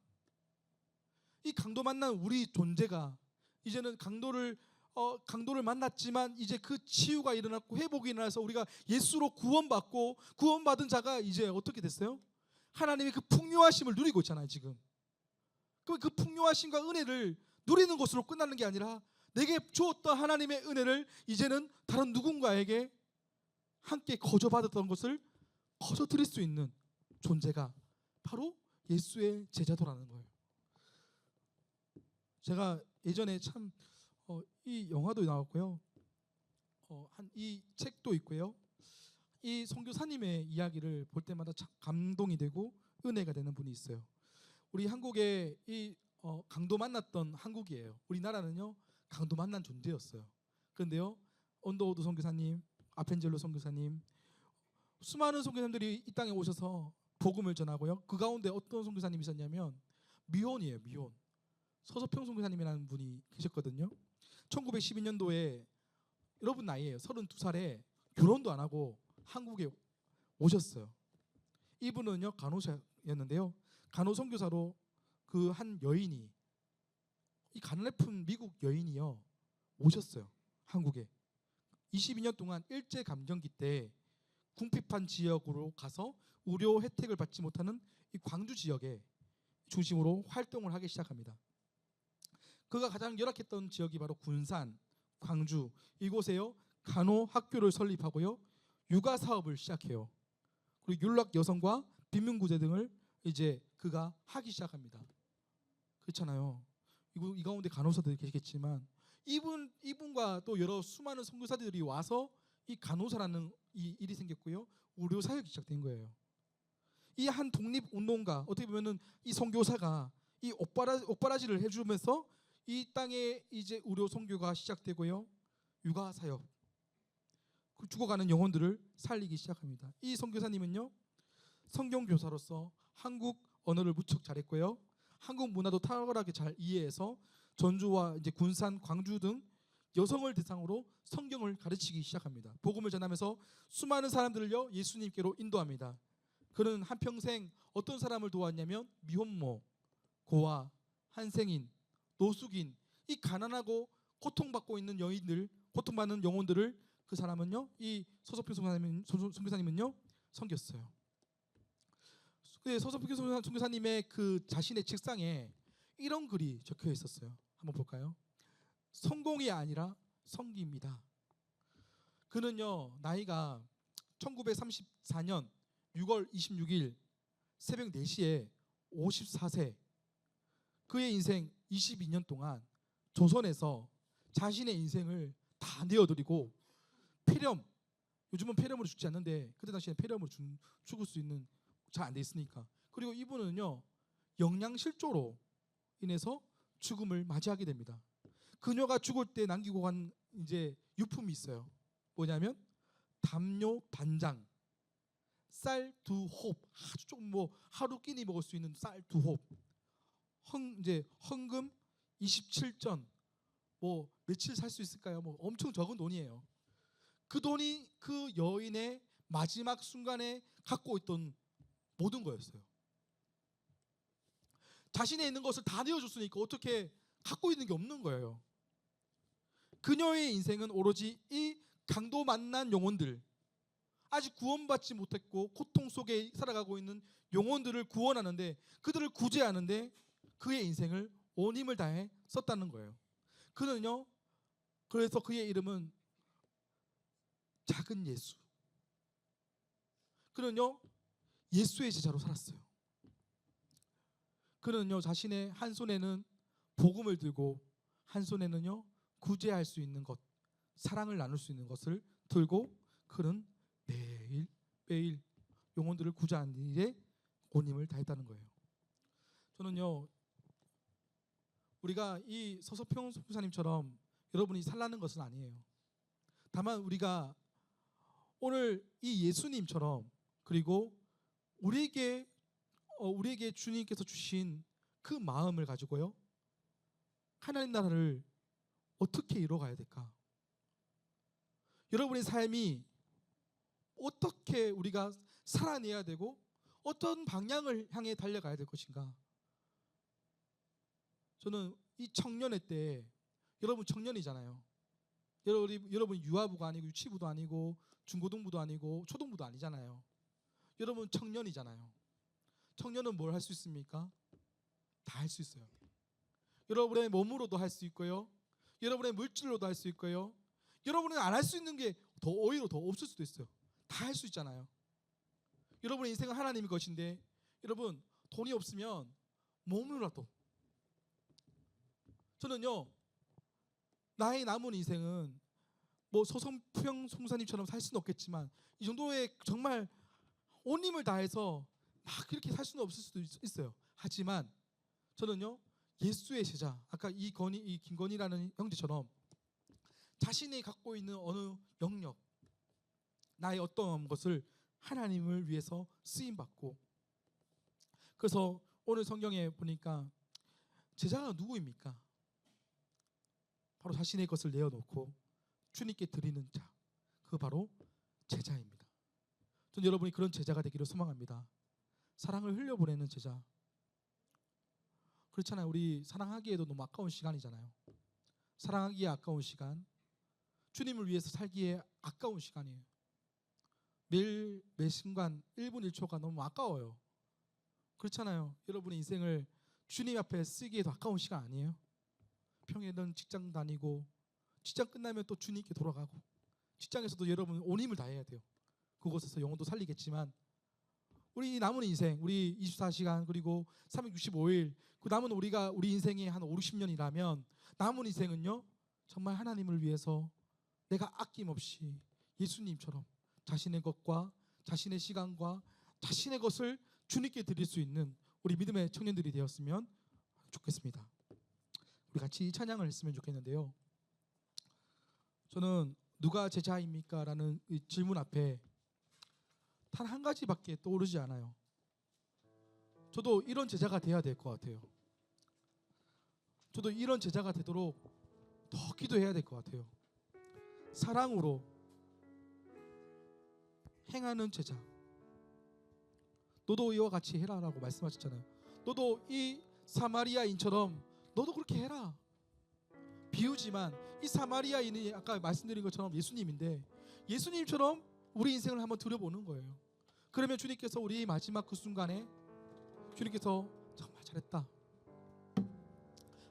이 강도 만난 우리 존재가 이제는 강도를 만났지만 이제 그 치유가 일어났고 회복이 일어나서 우리가 예수로 구원받고 구원받은 자가 이제 어떻게 됐어요? 하나님의 그 풍요하심을 누리고 있잖아요, 지금. 그 풍요하심과 은혜를 누리는 것으로 끝나는 게 아니라 내게 주었던 하나님의 은혜를 이제는 다른 누군가에게 함께 거저 받았던 것을 거저 드릴 수 있는 존재가 바로 예수의 제자도라는 거예요. 제가 예전에 참 이 영화도 나왔고요. 이 책도 있고요. 이 선교사님의 이야기를 볼 때마다 참 감동이 되고 은혜가 되는 분이 있어요. 우리 한국에 이 강도 만났던 한국이에요. 우리나라는요, 강도 만난 존재였어요. 그런데요, 언더우드 선교사님, 아펜젤로 선교사님, 수많은 선교사님들이 이 땅에 오셔서 복음을 전하고요. 그 가운데 어떤 선교사님이 있었냐면 미혼이에요. 미혼. 서서평 선교사님이라는 분이 계셨거든요. 1912년도에 여러분 나이에요. 32살에 결혼도 안 하고 한국에 오셨어요. 이분은요, 간호사였는데요. 간호 선교사로 그 한 여인이, 이 가난해픈 미국 여인이요, 오셨어요. 한국에 22년 동안 일제 감정기 때 궁핍한 지역으로 가서 의료 혜택을 받지 못하는 이 광주 지역에 중심으로 활동을 하기 시작합니다. 그가 가장 열악했던 지역이 바로 군산, 광주, 이곳에요 간호 학교를 설립하고요, 육아 사업을 시작해요. 그리고 윤락 여성과 빈민구제 등을 이제 그가 하기 시작합니다. 그렇잖아요. 이 가운데 간호사들이 계시겠지만 이분과 또 여러 수많은 선교사들이 와서 이 간호사라는 이 일이 생겼고요, 의료 사역이 시작된 거예요. 이 한 독립 운동가, 어떻게 보면은 이 선교사가 이 옷바라지를 해주면서 이 땅에 이제 의료 선교가 시작되고요, 육아 사역, 그 죽어가는 영혼들을 살리기 시작합니다. 이 선교사님은요, 성경 교사로서 한국 언어를 무척 잘했고요, 한국 문화도 탁월하게 잘 이해해서 전주와 이제 군산, 광주 등 여성을 대상으로 성경을 가르치기 시작합니다. 복음을 전하면서 수많은 사람들을요, 예수님께로 인도합니다. 그는 한평생 어떤 사람을 도왔냐면 미혼모, 고아, 한생인, 노숙인, 이 가난하고 고통받고 있는 여인들, 고통받는 영혼들을 그 사람은요, 이 서석필 선교사님은요 섬겼어요. 서석필 선교사님의 그 자신의 책상에 이런 글이 적혀 있었어요. 한번 볼까요? 성공이 아니라 성기입니다. 그는요 나이가 1934년 6월 26일 새벽 4시에 54세, 그의 인생 22년 동안 조선에서 자신의 인생을 다 내어드리고 폐렴, 요즘은 폐렴으로 죽지 않는데 그때 당시에 폐렴으로 죽을 수 있는 잘 안 돼 있으니까, 그리고 이분은요 영양실조로 인해서 죽음을 맞이하게 됩니다. 그녀가 죽을 때 남기고 간 이제 유품이 있어요. 뭐냐면 담요 반장, 쌀 2홉, 아주 좀 뭐 하루 끼니 먹을 수 있는 쌀 2홉, 이제 헌금 27전, 뭐 며칠 살 수 있을까요? 뭐 엄청 적은 돈이에요. 그 돈이 그 여인의 마지막 순간에 갖고 있던 모든 거였어요. 자신의 있는 것을 다 내어줬으니까 어떻게 갖고 있는 게 없는 거예요. 그녀의 인생은 오로지 이 강도 만난 영혼들, 아직 구원받지 못했고 고통 속에 살아가고 있는 영혼들을 구원하는데, 그들을 구제하는데 그의 인생을 온 힘을 다해 썼다는 거예요. 그는요, 그래서 그의 이름은 작은 예수. 그는요 예수의 제자로 살았어요. 그는요 자신의 한 손에는 복음을 들고 한 손에는요 구제할 수 있는 것, 사랑을 나눌 수 있는 것을 들고 그는 매일 매일 영혼들을 구제하는 일에 온 힘을 다했다는 거예요. 저는요 우리가 이 서석평 선교사님처럼 여러분이 살라는 것은 아니에요. 다만 우리가 오늘 이 예수님처럼, 그리고 우리에게 주님께서 주신 그 마음을 가지고요 하나님 나라를 어떻게 이뤄가야 될까? 여러분의 삶이 어떻게 우리가 살아내야 되고 어떤 방향을 향해 달려가야 될 것인가? 저는 이 청년회 때, 여러분 청년이잖아요. 여러분 유아부가 아니고 유치부도 아니고 중고등부도 아니고 초등부도 아니잖아요. 여러분 청년이잖아요. 청년은 뭘 할 수 있습니까? 다 할 수 있어요. 여러분의 몸으로도 할 수 있고요, 여러분의 물질로도 할 수 있고요, 여러분은 안 할 수 있는 게 더 오히려 더 없을 수도 있어요. 다 할 수 있잖아요. 여러분의 인생은 하나님의 것인데, 여러분 돈이 없으면 몸으로라도, 저는요 나의 남은 인생은 뭐 서성평 송사님처럼 살 수는 없겠지만 이 정도의 정말 온 힘을 다해서 막 그렇게 살 수는 없을 수도 있어요. 하지만 저는요 예수의 제자, 아까 이 김건희라는 형제처럼 자신이 갖고 있는 어느 영역, 나의 어떤 것을 하나님을 위해서 쓰임받고, 그래서 오늘 성경에 보니까 제자가 누구입니까? 바로 자신의 것을 내어놓고 주님께 드리는 자, 그 바로 제자입니다. 저는 여러분이 그런 제자가 되기를 소망합니다. 사랑을 흘려보내는 제자. 그렇잖아요. 우리 사랑하기에도 너무 아까운 시간이잖아요. 사랑하기에 아까운 시간, 주님을 위해서 살기에 아까운 시간이에요. 매일 매 순간 1분 1초가 너무 아까워요. 그렇잖아요. 여러분의 인생을 주님 앞에 쓰기에도 아까운 시간 아니에요? 평일에는 직장 다니고 직장 끝나면 또 주님께 돌아가고, 직장에서도 여러분 온 힘을 다해야 돼요. 그곳에서 영혼도 살리겠지만 우리 남은 인생, 우리 24시간 그리고 365일, 그 남은 우리 인생이 한 5, 60년이라면 남은 인생은요 정말 하나님을 위해서 내가 아낌없이 예수님처럼 자신의 것과 자신의 시간과 자신의 것을 주님께 드릴 수 있는 우리 믿음의 청년들이 되었으면 좋겠습니다. 우리 같이 찬양을 했으면 좋겠는데요, 저는 누가 제자입니까? 라는 이 질문 앞에 단 한 가지밖에 떠오르지 않아요. 저도 이런 제자가 돼야 될 것 같아요. 저도 이런 제자가 되도록 더 기도해야 될 것 같아요. 사랑으로 행하는 제자. 너도 이와 같이 해라라고 말씀하셨잖아요. 너도 이 사마리아인처럼 너도 그렇게 해라. 비유지만 이 사마리아인이 아까 말씀드린 것처럼 예수님인데 예수님처럼 우리 인생을 한번 들여보는 거예요. 그러면 주님께서 우리 마지막 그 순간에 주님께서 정말 잘했다.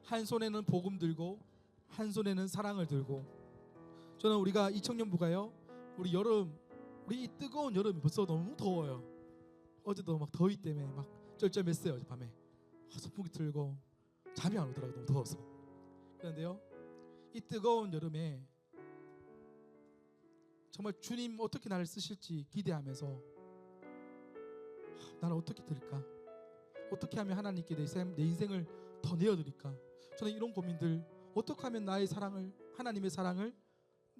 한 손에는 복음 들고 한 손에는 사랑을 들고. 저는 우리가 이 청년부가요, 우리 이 뜨거운 여름이 벌써 너무 더워요. 어제도 막 더위 때문에 막 쩔쩔맸어요. 어젯밤에 선풍기 틀고 잠이 안 오더라고요. 너무 더워서. 그런데요, 이 뜨거운 여름에 정말 주님 어떻게 나를 쓰실지 기대하면서 나를 어떻게 드릴까? 어떻게 하면 하나님께 내 인생을 더 내어드릴까? 저는 이런 고민들, 어떻게 하면 나의 사랑을, 하나님의 사랑을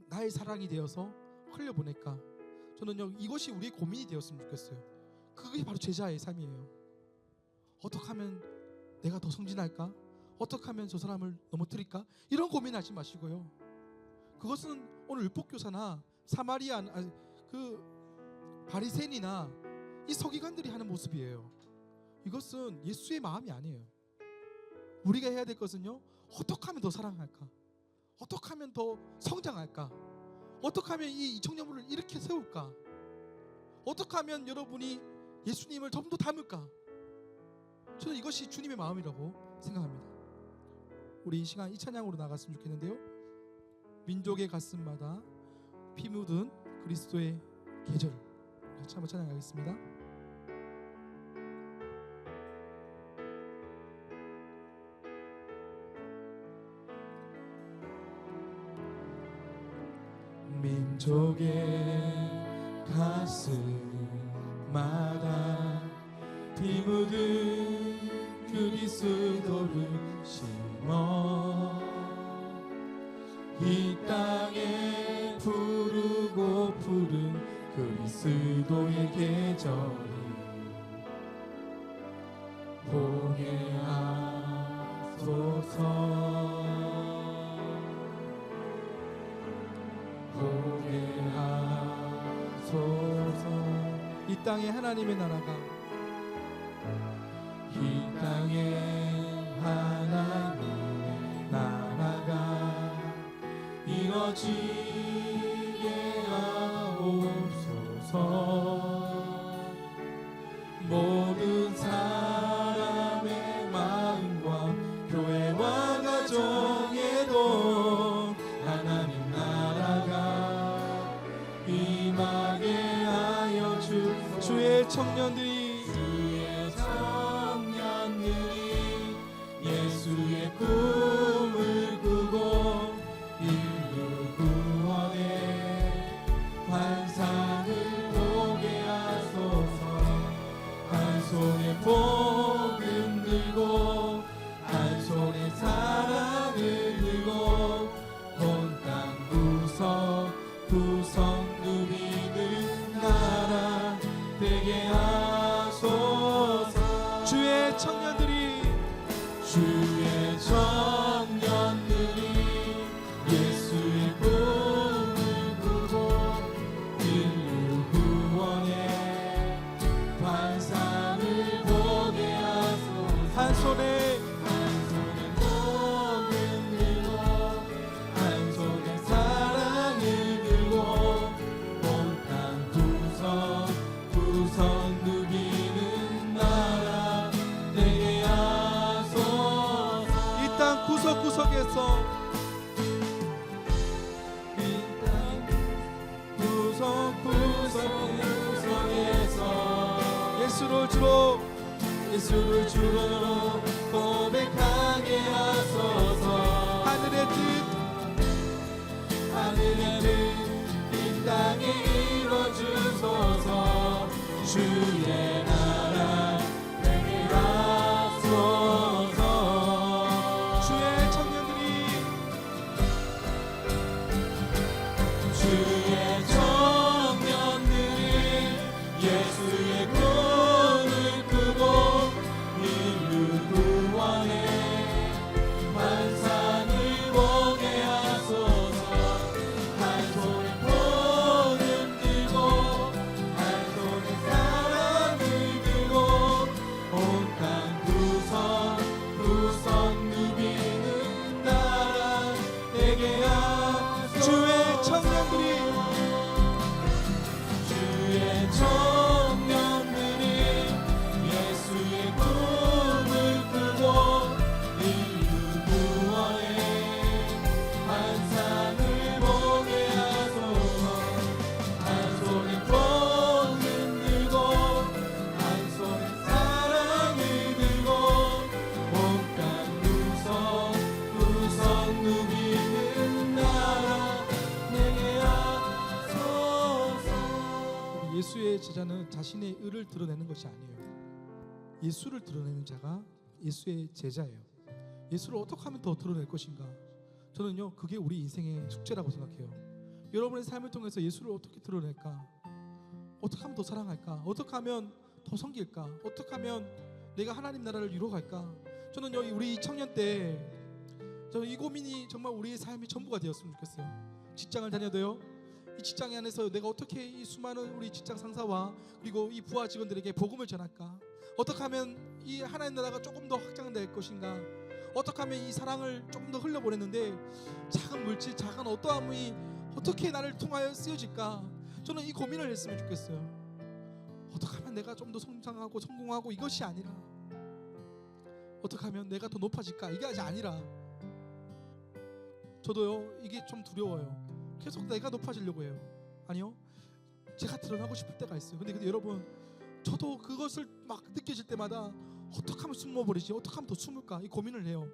나의 사랑이 되어서 흘려보낼까? 저는요, 이것이 우리의 고민이 되었으면 좋겠어요. 그게 바로 제자의 삶이에요. 어떻게 하면 내가 더 성진할까? 어떻게 하면 저 사람을 넘어뜨릴까? 이런 고민하지 마시고요. 그것은 오늘 율법교사나 사마리아 그 바리새인이나 이 서기관들이 하는 모습이에요. 이것은 예수의 마음이 아니에요. 우리가 해야 될 것은요, 어떻게 하면 더 사랑할까? 어떻게 하면 더 성장할까? 어떻게 하면 이 청년부를 이렇게 세울까? 어떻게 하면 여러분이 예수님을 좀 더 닮을까? 저는 이것이 주님의 마음이라고 생각합니다. 우리 이 시간 이 찬양으로 나갔으면 좋겠는데요. 민족의 가슴마다 피 묻은 그리스도의 계절, 같이 한번 찬양하겠습니다. 민족의 가슴마다 피 묻은 그리스도를 심어 이 땅에 푸르고 푸른 그리스도의 계절이 보게 하소서, 보게 하소서. 이 땅에 하나님의 나라가, 이 땅에 하나님의 나라가 이뤄지게 하옵소서. 모든 사람의 마음과 교회와 가정에도 하나님 나라가 임하게 하여 주의 청년들이 예수의 꿈을 꾸고 인류 구원의 환상을 보게 하소서. 한 손에 복음 들고 한 손에 사랑을 들고 온 땅 구석 누비는 나라 되게 하소서. 주의 청년들이 예수의 꿈을 꾸고 인류 구원의 환상을 보게 하소서. 한 손에 복음 들고 한 손에 사랑을 들고 온 땅 구석 누비는 나라 되게 하소서. 이 땅 구석구석에서, 이 땅 구석구석에서 예수를 주로 고백하게 하소서. 하늘의 뜻 이 땅에 이루어주소서. 주의 나라 되게 하소서. 주의 청년들이 예수의 꿈을 꾸고 인류 구원의 환상을 보게 하소서. 한 손에 복음 들고 한 손에 사랑을 자신의 의를 드러내는 것이 아니에요. 예수를 드러내는 자가 예수의 제자예요. 예수를 어떻게 하면 더 드러낼 것인가? 저는요, 그게 우리 인생의 숙제라고 생각해요. 여러분의 삶을 통해서 예수를 어떻게 드러낼까? 어떻게 하면 더 사랑할까? 어떻게 하면 더 섬길까? 어떻게 하면 내가 하나님 나라를 이루어갈까? 저는요, 우리 청년 때 저는 이 고민이 정말 우리의 삶의 전부가 되었으면 좋겠어요. 직장을 다녀도요, 이 직장 안에서 내가 어떻게 이 수많은 우리 직장 상사와 그리고 이 부하 직원들에게 복음을 전할까? 어떻게 하면 이 하나님 나라가 조금 더 확장될 것인가? 어떻게 하면 이 사랑을 조금 더 흘려보내는데 작은 물질, 작은 어떠함이 어떻게 나를 통하여 쓰여질까? 저는 이 고민을 했으면 좋겠어요. 어떻게 하면 내가 좀 더 성장하고 성공하고 이것이 아니라 어떻게 하면 내가 더 높아질까? 이게 아니라 저도요, 이게 좀 두려워요. 계속 내가 높아지려고 해요. 아니요, 제가 드러나고 싶을 때가 있어요. 근데 여러분, 저도 그것을 막 느껴질 때마다 어떻게 하면 숨어버리지? 어떻게 하면 더 숨을까? 이 고민을 해요.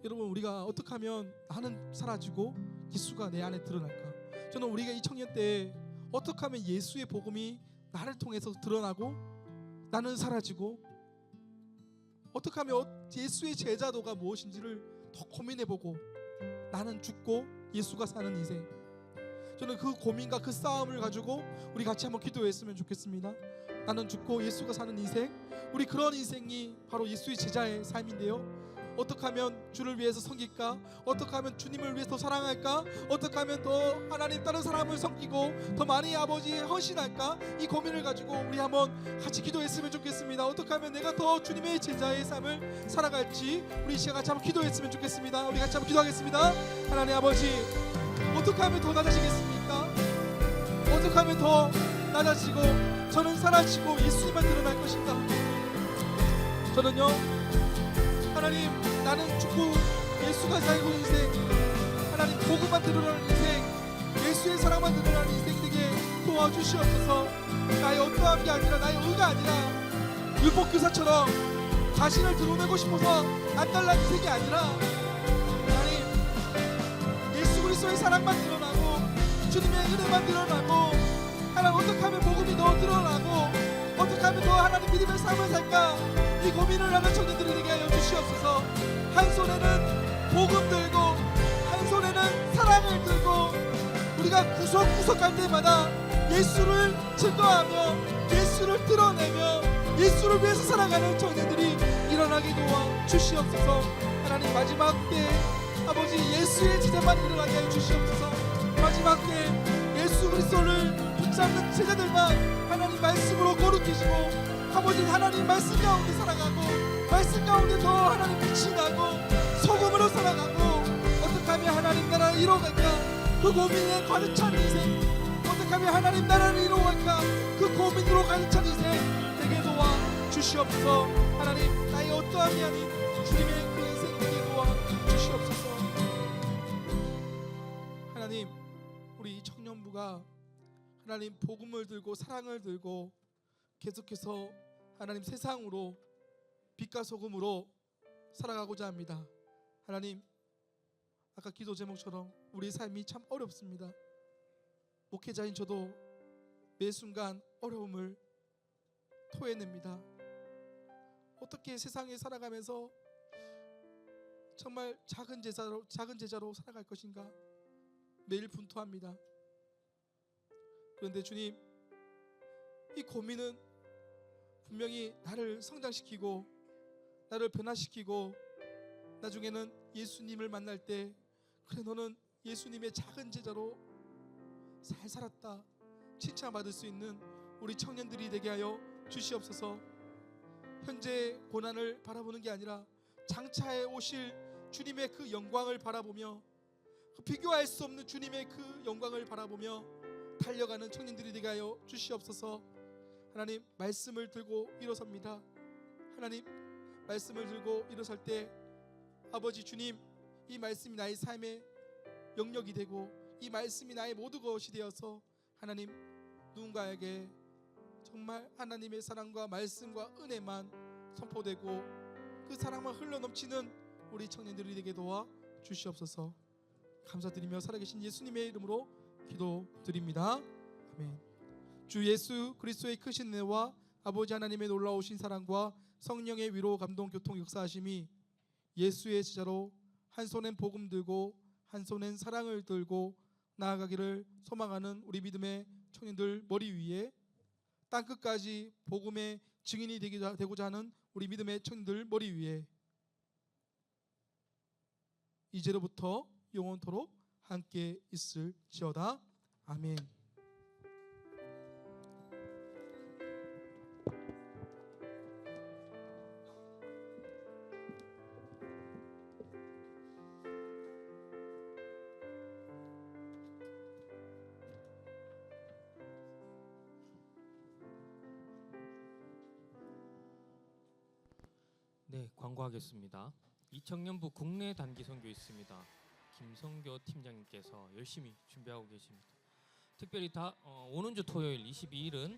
여러분, 우리가 어떻게 하면 나는 사라지고 예수가 내 안에 드러날까? 저는 우리가 이 청년 때 어떻게 하면 예수의 복음이 나를 통해서 드러나고 나는 사라지고 어떻게 하면 예수의 제자도가 무엇인지를 더 고민해보고 나는 죽고 예수가 사는 인생, 저는 그 고민과 그 싸움을 가지고 우리 같이 한번 기도했으면 좋겠습니다. 나는 죽고 예수가 사는 인생, 우리 그런 인생이 바로 예수의 제자의 삶인데요, 어떻게 하면 주를 위해서 섬길까? 어떻게 하면 주님을 위해서 더 사랑할까? 어떻게 하면 더 하나님 다른 사람을 섬기고 더 많이 아버지에 헌신할까? 이 고민을 가지고 우리 한번 같이 기도했으면 좋겠습니다. 어떻게 하면 내가 더 주님의 제자의 삶을 살아갈지 우리 시간 같이 한번 기도했으면 좋겠습니다. 우리 같이 한번 기도하겠습니다. 하나님 아버지, 어떻게 하면 더 낮아지겠습니까? 어떻게 하면 더 낮아지고 저는 사라지고 예수님만 드러날 것인가? 저는요, 하나님, 나는 죽고 예수가 살고 인생, 하나님 복음만 드러나는 인생, 예수의 사랑만 드러나는 인생 되게 도와주시옵소서. 나의 어떠한 게 아니라, 나의 의가 아니라 율법교사처럼 자신을 드러내고 싶어서 안달난 인생이 아니라 하나님, 예수 그리스도의 사랑만 드러나고 주님의 은혜만 드러나고 하나님, 어떻게 하면 복음이 더 드러나고 어떻게 하면 더 하나님 믿음의 삶을 살까? 이 고민을 하는 청년들이 되게 하여 주시옵소서. 한 손에는 복음 들고 한 손에는 사랑을 들고 우리가 구석구석 갈 때마다 예수를 증거하며 예수를 드러내며 예수를 위해서 살아가는 청년들이 일어나게 도와 주시옵소서. 하나님, 마지막 때 아버지 예수의 제자만 일어나게 하여 주시옵소서. 마지막 때 예수 그리스도를 붙잡는 제자들만 하나님 말씀으로 거룩해지고 아버지 하나님 말씀 가운데 살아가고 말씀 가운데 더 하나님 빛이 나고 소금으로 살아가고 어떻게 하면 하나님 나라를 이루어갈까? 그 고민에 가득 찬 인생, 어떻게 하면 하나님 나라를 이루어갈까? 그 고민으로 가득 찬 인생 되게 도와 주시옵소서. 하나님, 나의 어떠함이 아닌 주님의 그 인생 되게 도와 주시옵소서. 하나님, 우리 이 청년부가 하나님 복음을 들고 사랑을 들고 계속해서 하나님 세상으로 빛과 소금으로 살아가고자 합니다. 하나님, 아까 기도 제목처럼 우리의 삶이 참 어렵습니다. 목회자인 저도 매 순간 어려움을 토해냅니다. 어떻게 세상에 살아가면서 정말 작은 제자로 살아갈 것인가 매일 분투합니다. 그런데 주님, 이 고민은 분명히 나를 성장시키고 나를 변화시키고 나중에는 예수님을 만날 때 그래, 너는 예수님의 작은 제자로 잘 살았다 칭찬받을 수 있는 우리 청년들이 되게 하여 주시옵소서. 현재 고난을 바라보는 게 아니라 장차에 오실 주님의 그 영광을 바라보며 비교할 수 없는 주님의 그 영광을 바라보며 달려가는 청년들이 되게 하여 주시옵소서. 하나님, 말씀을 들고 일어섭니다. 하나님, 말씀을 들고 일어설 때 아버지 주님, 이 말씀이 나의 삶의 영역이 되고 이 말씀이 나의 모든 것이 되어서 하나님, 누군가에게 정말 하나님의 사랑과 말씀과 은혜만 선포되고 그 사랑만 흘러넘치는 우리 청년들이 되게 도와 주시옵소서. 감사드리며 살아계신 예수님의 이름으로 기도드립니다. 아멘. 주 예수 그리스도의 크신 은혜와 아버지 하나님의 놀라우신 사랑과 성령의 위로 감동 교통 역사하심이 예수의 제자로 한 손엔 복음 들고 한 손엔 사랑을 들고 나아가기를 소망하는 우리 믿음의 청년들 머리 위에, 땅끝까지 복음의 증인이 되고자 하는 우리 믿음의 청년들 머리 위에 이제로부터 영원토록 함께 있을지어다. 아멘. 네, 광고하겠습니다. 이청년부 국내 단기 선교 있습니다. 김성교 팀장님께서 열심히 준비하고 계십니다. 특별히 오는 주 토요일 22일은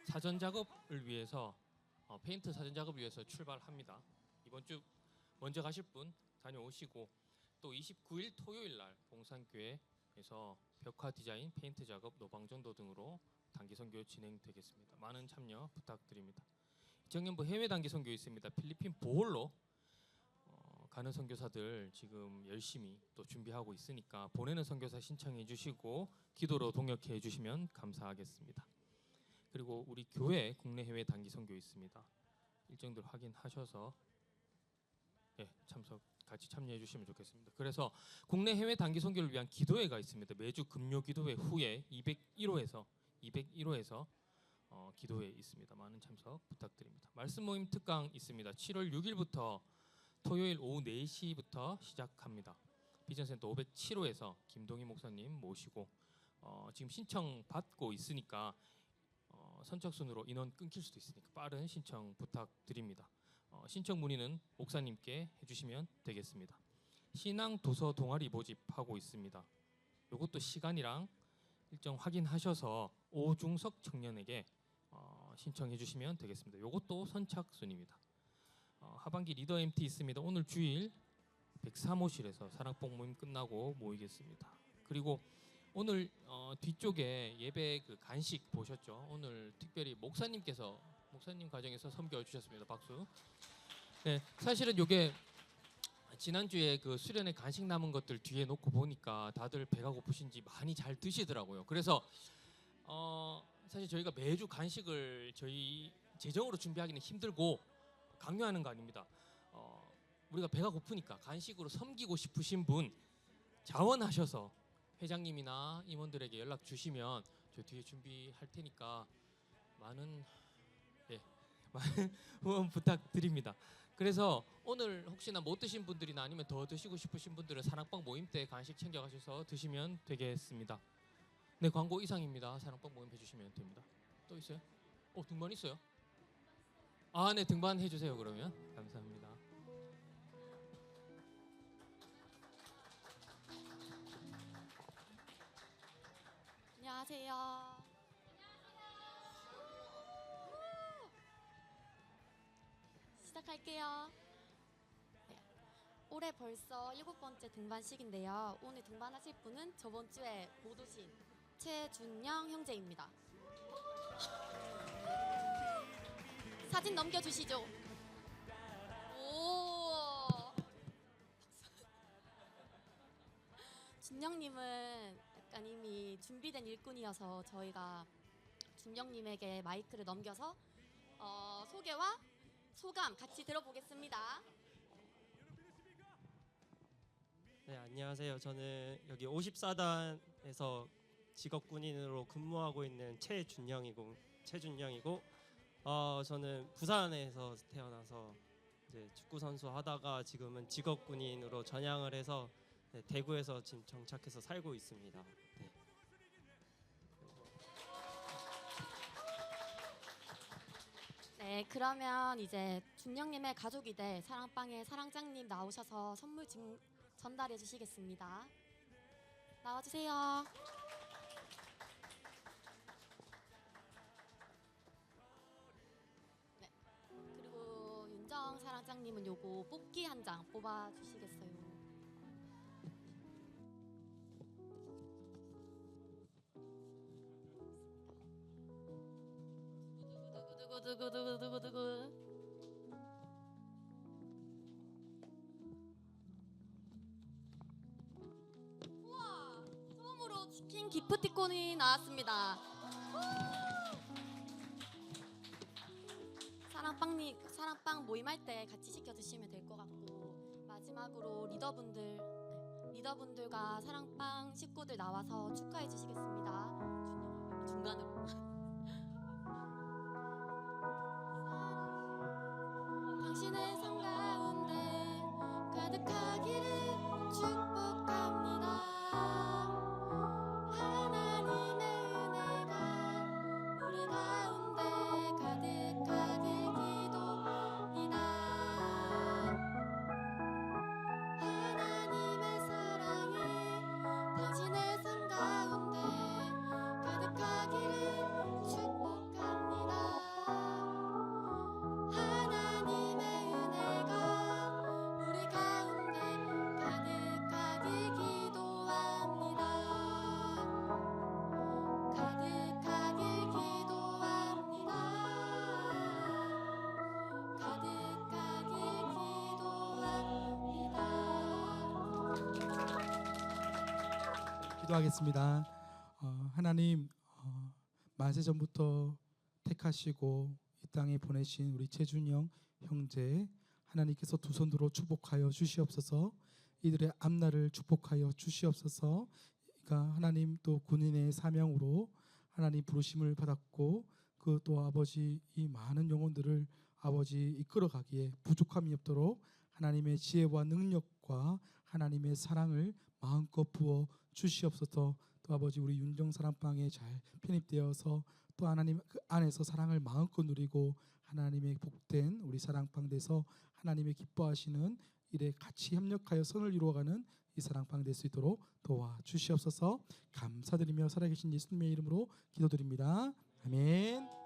사전 작업을 위해서 페인트 사전 작업을 위해서 출발합니다. 이번 주 먼저 가실 분 다녀오시고, 또 29일 토요일 날 봉산교회에서 벽화 디자인, 페인트 작업, 노방전도 등으로 단기 선교 진행되겠습니다. 많은 참여 부탁드립니다. 이청년부 해외 단기 선교 있습니다. 필리핀 보홀로 가는 선교사들 지금 열심히 또 준비하고 있으니까 보내는 선교사 신청해 주시고 기도로 동역해 주시면 감사하겠습니다. 그리고 우리 교회 국내 해외 단기 선교 있습니다. 일정들 확인하셔서 같이 참여해 주시면 좋겠습니다. 그래서 국내 해외 단기 선교를 위한 기도회가 있습니다. 매주 금요 기도회 후에 201호에서 기도회 있습니다. 많은 참석 부탁드립니다. 말씀 모임 특강 있습니다. 7월 6일부터 토요일 오후 4시부터 시작합니다. 비전센터 507호에서 김동희 목사님 모시고 지금 신청 받고 있으니까 선착순으로 인원 끊길 수도 있으니까 빠른 신청 부탁드립니다. 신청 문의는 목사님께 해주시면 되겠습니다. 신앙 도서 동아리 모집하고 있습니다. 이것도 시간이랑 일정 확인하셔서 오중석 청년에게 신청해 주시면 되겠습니다. 이것도 선착순입니다. 하반기 리더 MT 있습니다. 오늘 주일 103호실에서 사랑봉 모임 끝나고 모이겠습니다. 그리고 오늘 뒤쪽에 예배 그 간식 보셨죠? 오늘 특별히 목사님 과정에서 섬겨 주셨습니다. 박수. 네, 사실은 이게 지난주에 그 수련회 간식 남은 것들 뒤에 놓고 보니까 다들 배가 고프신지 많이 잘 드시더라고요. 그래서 사실 저희가 매주 간식을 저희 재정으로 준비하기는 힘들고 강요하는 거 아닙니다. 우리가 배가 고프니까 간식으로 섬기고 싶으신 분 자원하셔서 회장님이나 임원들에게 연락 주시면 저 뒤에 준비할 테니까 많은 후원 부탁드립니다. 그래서 오늘 혹시나 못 드신 분들이나 아니면 더 드시고 싶으신 분들은 사랑방 모임 때 간식 챙겨가셔서 드시면 되겠습니다. 네, 광고 이상입니다. 사랑방 모임 해주시면 됩니다. 또 있어요? 등반 있어요? 네, 등반 해주세요. 그러면 감사합니다. 안녕하세요. 시작할게요. 네. 올해 벌써 7번째 등반식인데요. 오늘 등반하실 분은 저번 주에 못 오신 최준영 형제입니다. 사진 넘겨주시죠. 오. 준영님은 약간 이미 준비된 일꾼이어서 저희가 준영님에게 마이크를 넘겨서 소개와 소감 같이 들어보겠습니다. 네, 안녕하세요. 저는 여기 54단에서 직업 군인으로 근무하고 있는 최준영이고 저는 부산에서 태어나서 이제 축구 선수 하다가 지금은 직업 군인으로 전향을 해서 대구에서 지금 정착해서 살고 있습니다. 네. 네, 그러면 이제 준영님의 가족이 될 사랑방의 사랑장님 나오셔서 선물 전달해 주시겠습니다. 나와주세요. 네, 그리고 윤정 사랑장님은 요거 뽑기 한 장 뽑아 주시겠어요? 두구두구두구두구두구. 우와, 처음으로 치킨 기프티콘이 나왔습니다. 사랑빵 모임할 때 같이 시켜 드시면 될 것 같고, 마지막으로 리더분들과 사랑빵 식구들 나와서 축하해 주시겠습니다. 중간으로. 당신의 삶 가운데 가득하기를 축복합니다. 하나님의 은혜가 우리 가운데 가득하길 기도합니다. 하나님의 사랑이 당신의 삶 가운데 가득하기를 축복합니다. 하나님의 은혜가 우리 가운데 가득하길 기도합니다. 가득하길 기도합니다. 가득하길 기도합니다. 기도하겠습니다. 하나님, 만세 전부터 택하시고 이 땅에 보내신 우리 최준영 형제, 하나님께서 두 손으로 축복하여 주시옵소서. 이들의 앞날을 축복하여 주시옵소서. 그러니까 하나님 또 군인의 사명으로 하나님 부르심을 받았고, 그 또 아버지 이 많은 영혼들을 아버지 이끌어가기에 부족함이 없도록 하나님의 지혜와 능력과 하나님의 사랑을 마음껏 부어 주시옵소서. 또 아버지 우리 윤정사랑방에 잘 편입되어서 또 하나님 그 안에서 사랑을 마음껏 누리고 하나님의 복된 우리 사랑방 돼서 하나님의 기뻐하시는 일에 같이 협력하여 선을 이루어가는 이 사랑방 될 수 있도록 도와주시옵소서. 감사드리며 살아계신 예수님의 이름으로 기도드립니다. 아멘.